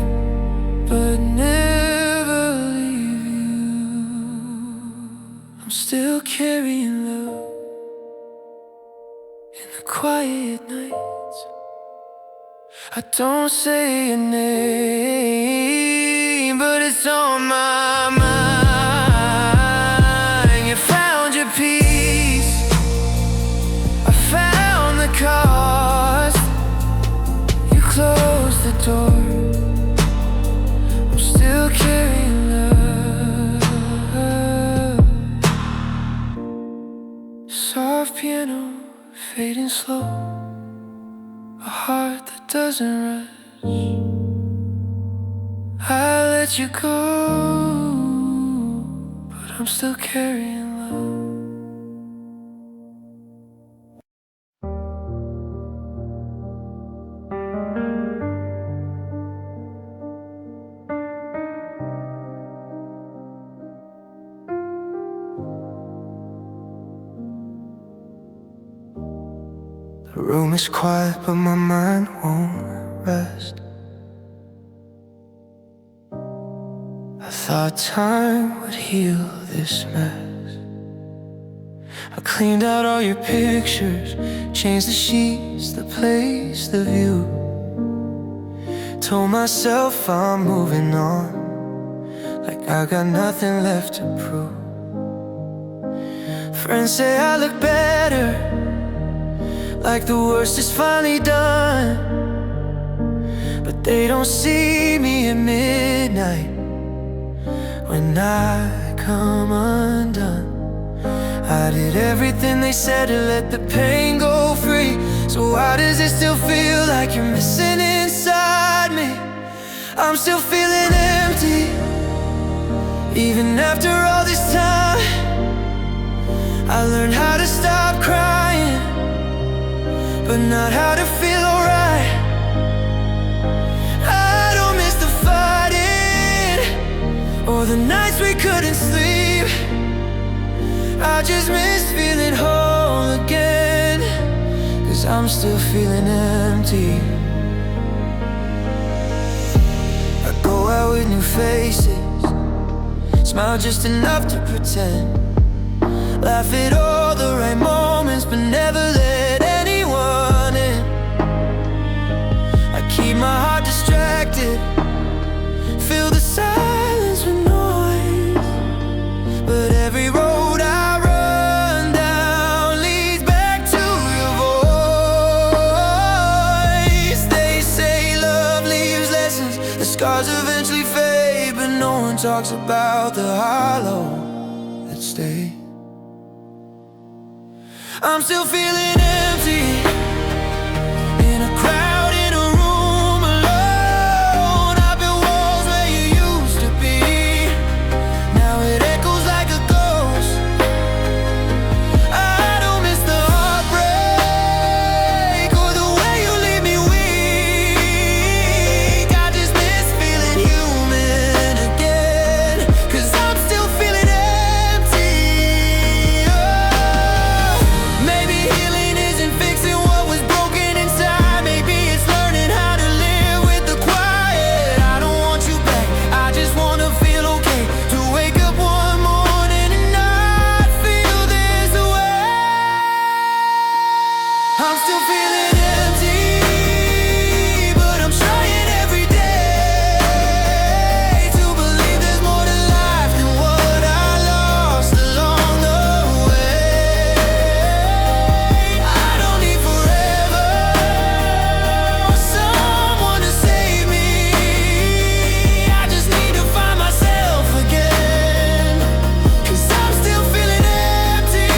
but never leave you. I'm still carrying love in the quiet nights. I don't say your name, but it's on my mind. You found your peace, I found the cost. You closed the door, I'm still carrying love. Soft piano, fading slow, a heart that doesn't rush. I let you go, but I'm still carrying love. The room is quiet, but my mind won't rest. I thought time would heal this mess. I cleaned out all your pictures, changed the sheets, the place, the view. Told myself I'm moving on, like I got nothing left to prove. Friends say I look better, like the worst is finally done. But they don't see me at midnight when I come undone. I did everything they said to let the pain go free. So why does it still feel like you're missing inside me? I'm still feeling empty, even after all this time. I learned how to stop crying, but not how to feel alright. I don't miss the fighting or the nights we couldn't sleep. I just miss feeling whole again, 'cause I'm still feeling empty. I go out with new faces, smile just enough to pretend, laugh at all the right moments, but never let anyone in. I keep my heart distracted, fill the silence with noise, but every road I run down leads back to your voice. They say love leaves lessons, the scars eventually fade, but no one talks about the hollow that stays. I'm still feeling empty, in a crowd, in a room alone. I've been walls where you used to be, now it echoes like a ghost. I don't miss the heartbreak or the way you leave me weak. I just miss feeling human again, 'cause I'm still feeling empty. Maybe healing isn't fixing what was broken inside. Maybe it's learning how to live with the quiet. I don't want you back, I just wanna feel okay, to wake up one morning and not feel this way. I'm still feeling empty, but I'm trying every day to believe there's more to life than what I lost along the way. I don't need forever or someone to save me. I just need to find myself again, 'cause I'm still feeling empty.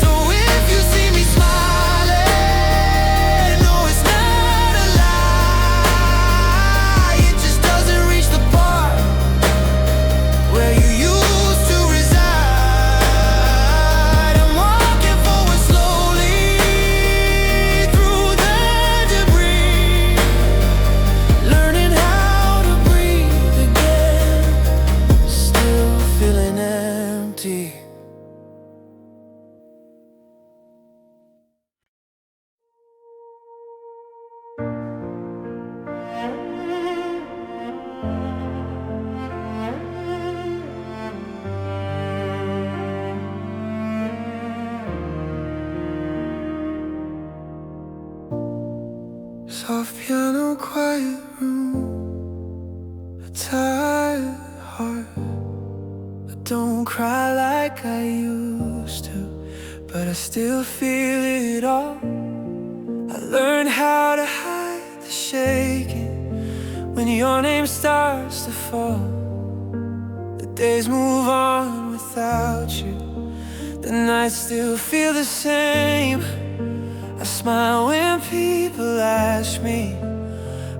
So if you see me smiling, no, it's not a lie. It just doesn't reach the part where you used to reside. I'm walking forward slowly through the debris, learning how to breathe again, still feeling empty. Soft piano, quiet room, a tired heart. I don't cry like I used to, but I still feel it all. I learned how to hide the shaking when your name starts to fall. The days move on without you, the nights still feel the same. I smile when people ask me,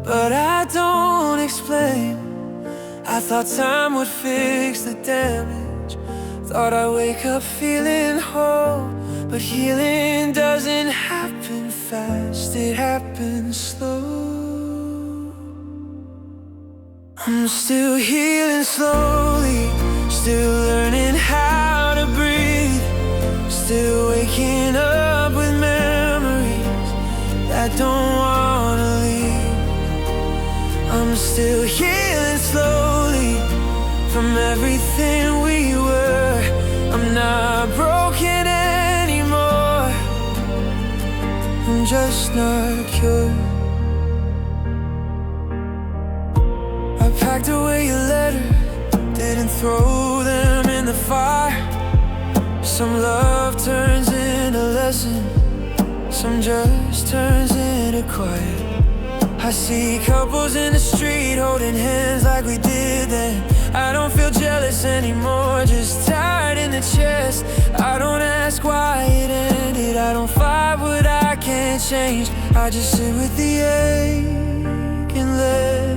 but I don't explain. I thought time would fix the damage, thought I'd wake up feeling whole, but healing doesn't happen fast, it happens slow. I'm still healing slowly, still learning how to breathe, still waking up with memories that don't wanna leave. I'm still healing slowly from everything we were. I'm not broken anymore, I'm just not cured. I packed away your letters, didn't throw them in the fire. Some love turns into lesson, some just turns into quiet. I see couples in the street holding hands like we did then. I don't feel jealous anymore, just tired in the chest. I don't ask why it ended, I don't fight what I can't change. I just sit with the ache and let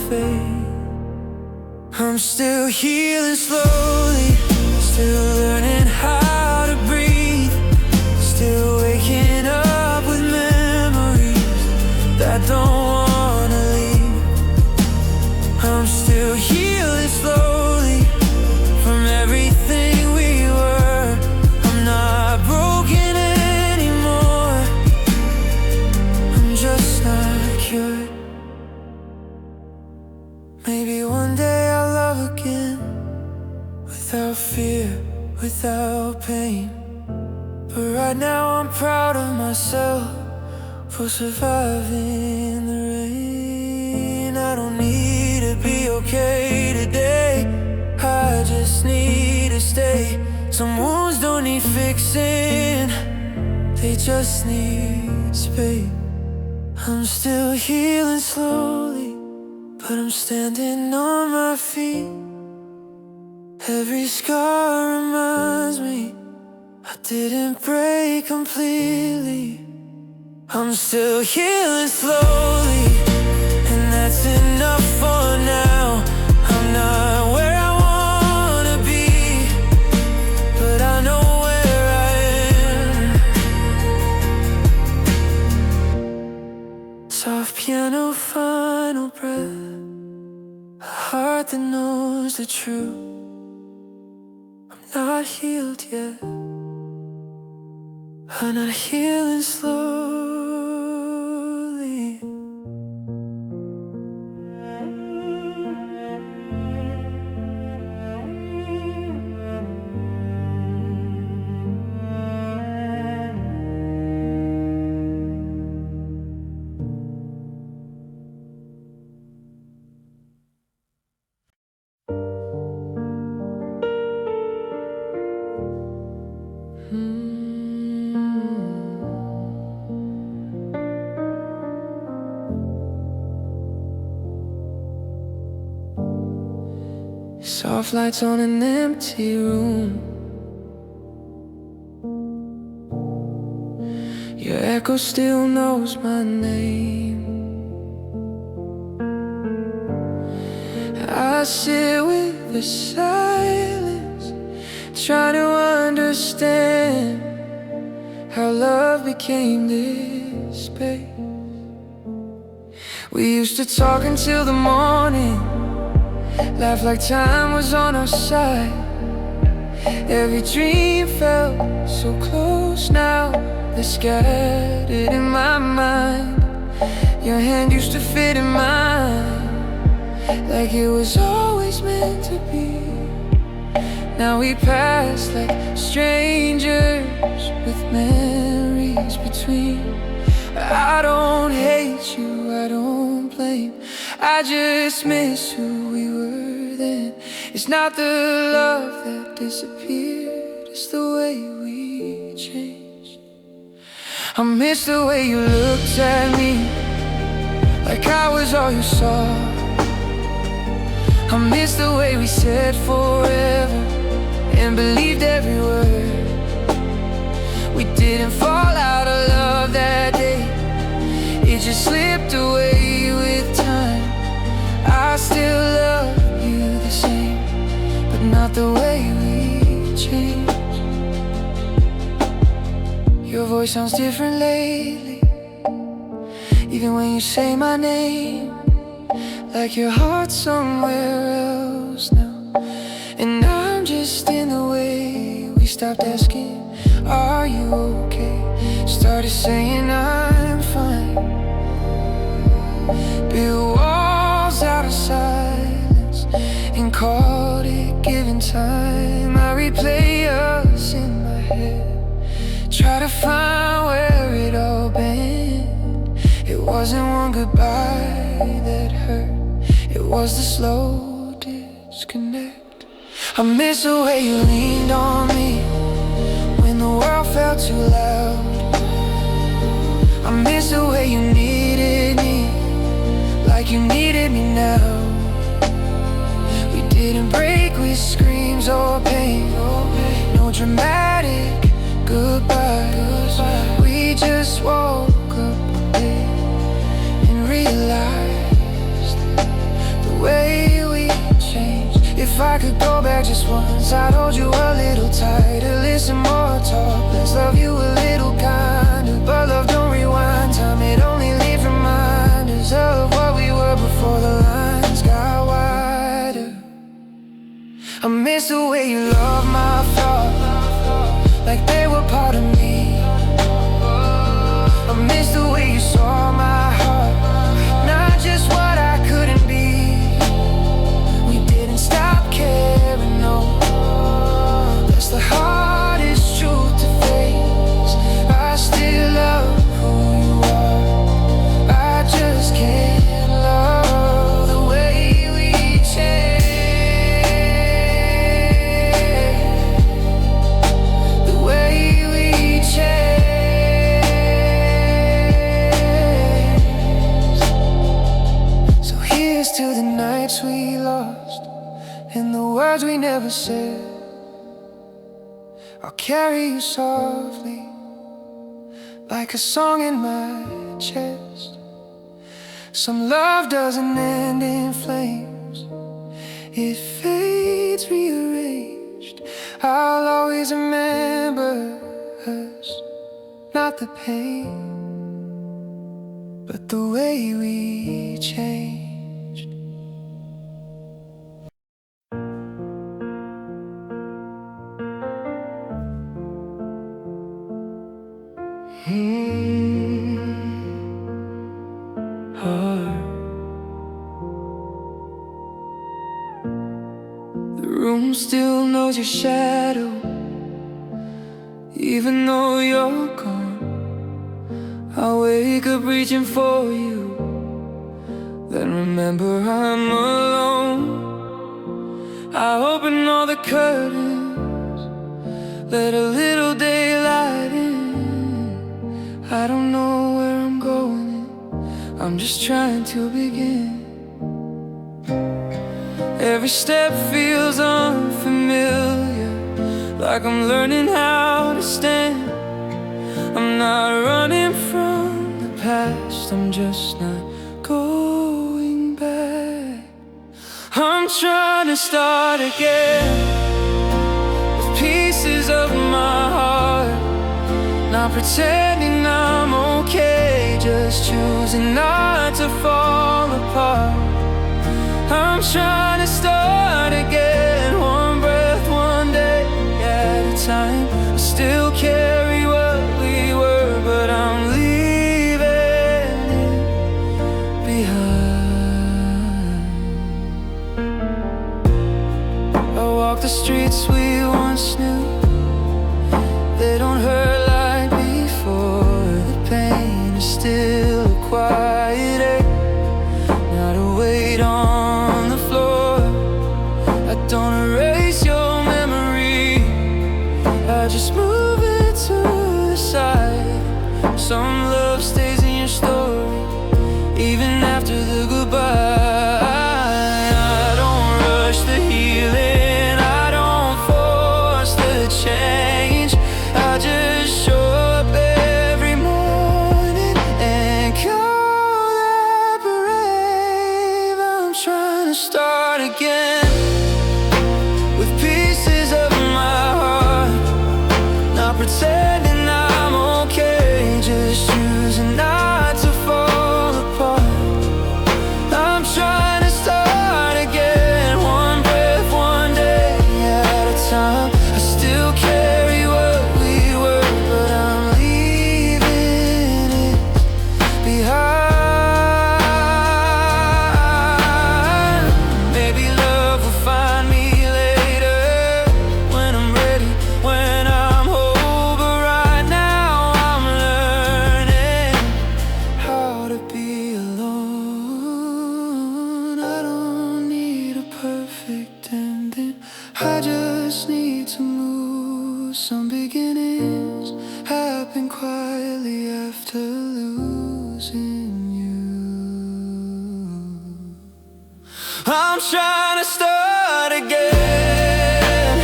fade. I'm still healing slowly, still learning how to breathe, still waking up with memories that don't wanna leave. I'm still healing slowly from everything we were. I'm not broken anymore, I'm just not cured. Maybe one day I'll love again, without fear, without pain. But right now I'm proud of myself for surviving the rain. I don't need to be okay today, I just need to stay. Some wounds don't need fixing, they just need space. I'm still healing slowly, but I'm standing on my feet. Every scar reminds me I didn't break completely. I'm still healing slowly, and that's enough for now. I'm not where I wanna be, but I know where I am. Soft piano, final breath, a heart that knows the truth. I'm not healed yet, I'm not healing slowly. Soft lights on an empty room, your echo still knows my name. I sit with the silence, try to understand how love became this space. We used to talk until the morning, laugh like time was on our side. Every dream felt so close, now they're scattered in my mind. Your hand used to fit in mine, like it was always meant to be. Now we pass like strangers with memories between. I don't hate you, I don't blame, I just miss who we were then. It's not the love that disappeared, it's the way we changed. I miss the way you looked at me, like I was all you saw. I miss the way we said forever and believed every word. We didn't fall out of love that day, it just slipped away with time. I still love you the same, but not the way we changed. Your voice sounds different lately, even when you say my name, like your heart's somewhere else now. And I'm just in the way. We stopped asking, are you okay? Started saying I'm fine. Built walls out of silence and called it giving time. I replay us in my head, try to find where it all been. It wasn't one goodbye that hurt, it was the slow disconnect. I miss the way you leaned on me when the world felt too loud. I miss the way you needed me, like you needed me now. We didn't break with screams or pain, no dramatic goodbyes. We just woke up and realized If I could go back just once, I'd hold you a little tighter, listen more, talk less, love you a little kinder. But love don't rewind time, it only leaves reminders of what we were before the lines got wider. I miss the way you loved my flaws, like they were part of me. I miss the way you saw my heart, not just what I couldn't be. We didn't stop caring, no. That's the hardest truth to face. I still love who you are, I just can't love the way we change. The way we change. To the nights we lost and the words we never said. I'll carry you softly like a song in my chest. Some love doesn't end in flames, it fades rearranged. I'll always remember us, not the pain, but the way we changed. The room still knows your shadow, even though you're gone. I wake up reaching for you, then remember I'm alone. I open all the curtains, let a little daylight in. I don't know where I'm going, I'm just trying to begin. Every step feels unfamiliar, like I'm learning how to stand. I'm not running from the past, I'm just not going back. I'm trying to start again with pieces of my heart, not pretending I'm okay, just choosing not to fall apart. I'm trying to start again, one breath, one day at a time. I still carry what we were, but I'm leaving it behind. I walk the streets we once knew, they don't hurt like before. The pain is still a quiet ache, not a weight on the floor. I don't erase your memory, I just move it to the side. Some love stays in your story, even after the goodbye. I don't rush the healing, I don't force the change. I just show up every morning and call that brave. I'm trying to start again with pieces of my heart, not pretending I'm okay, just choosing not to fall apart. I'm trying to start again, one breath, one day at a time. I still carry what we were, but I'm leaving it behind. Maybe love will find me later, when I'm ready, when I'm whole. But right now I'm learning how to be alone. I don't need a perfect ending, I just need to move. Some beginnings happen quietly after losing you. I'm trying to start again,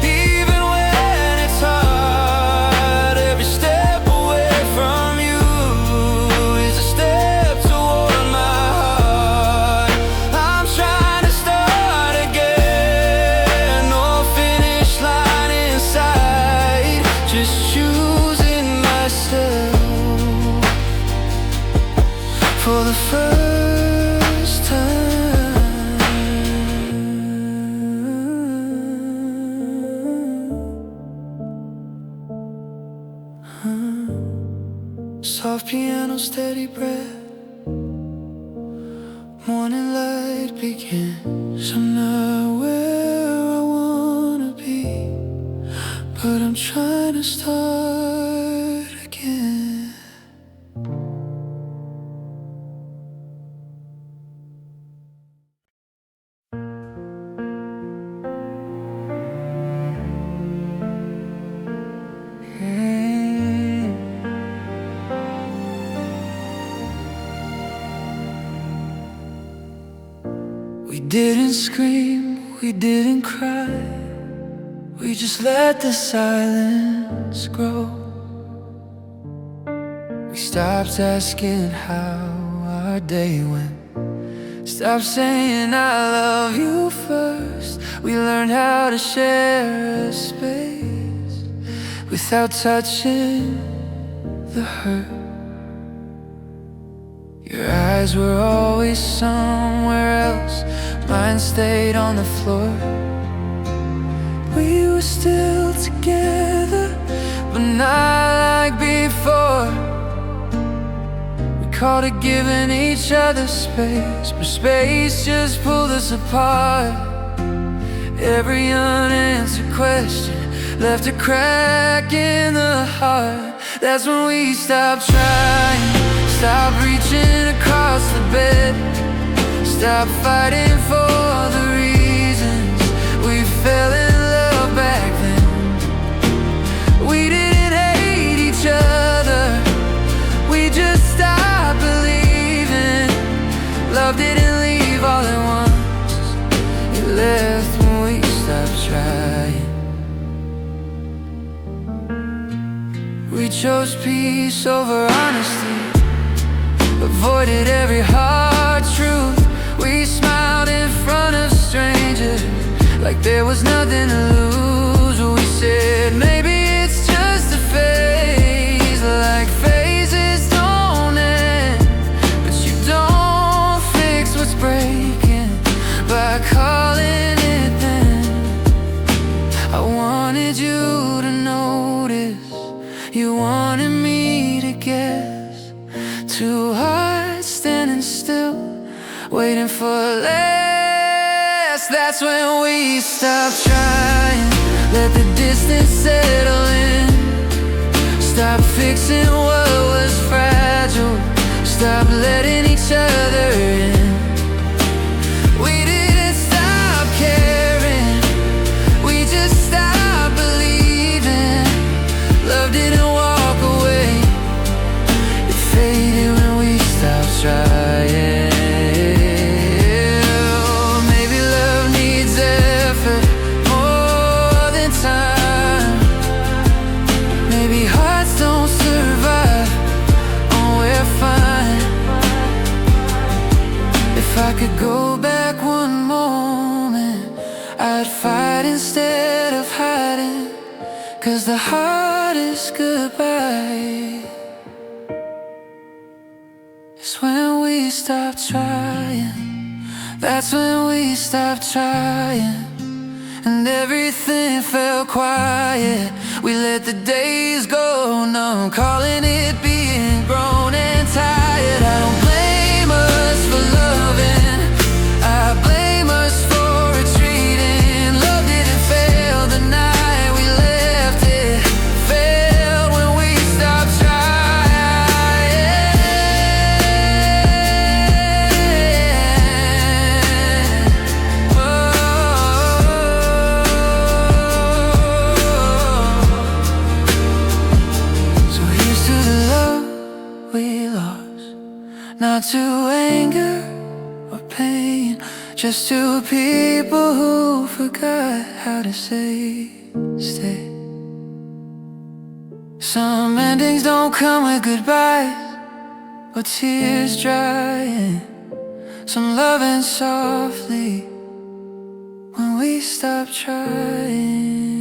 even when it's hard. Every step away from you is a step toward my heart. I'm trying to start again. Soft piano, steady breath. Morning light begins. I'm not where I wanna be, but I'm trying to start again. We didn't scream, we didn't cry. We just let the silence grow. We stopped asking how our day went. Stopped saying I love you first. We learned how to share a space without touching the hurt. Your eyes were always somewhere else, mine stayed on the floor. We were still together, but not like before. We called it giving each other space, but space just pulled us apart. Every unanswered question left a crack in the heart. That's when we stopped trying, stopped reaching across the bed, stop fighting for the reasons we fell in love back then. We didn't hate each other, we just stopped believing. Love didn't leave all at once, it left when we stopped trying. We chose peace over honesty, avoided every hard truth. We smiled in front of strangers like there was nothing to lose. We said maybe it's just a phase, like phases don't end, but you don't fix what's breaking by calling it then. I wanted you to notice, you wanted me to guess. Two hearts standing still, waiting for less. That's when we stopped trying, let the distance settle in. Stop fixing what was fragile, stop letting each other in. We didn't stop caring, we just stopped believing. Love didn't walk away, it faded when we stopped trying. If I could go back one moment, I'd fight instead of hiding, 'cause the hardest goodbye is when we stop trying. That's when we stopped trying, and everything felt quiet. We let the days go numb, calling it being grown and tired. I don't blame us for loving, I blame us for retreating. Love didn't fail the night we left it, failed when we stopped trying. So here's to the love we lost, not to anger or pain, just to people who forgot how to say stay. Some endings don't come with goodbyes or tears drying. Some loving softly when we stop trying.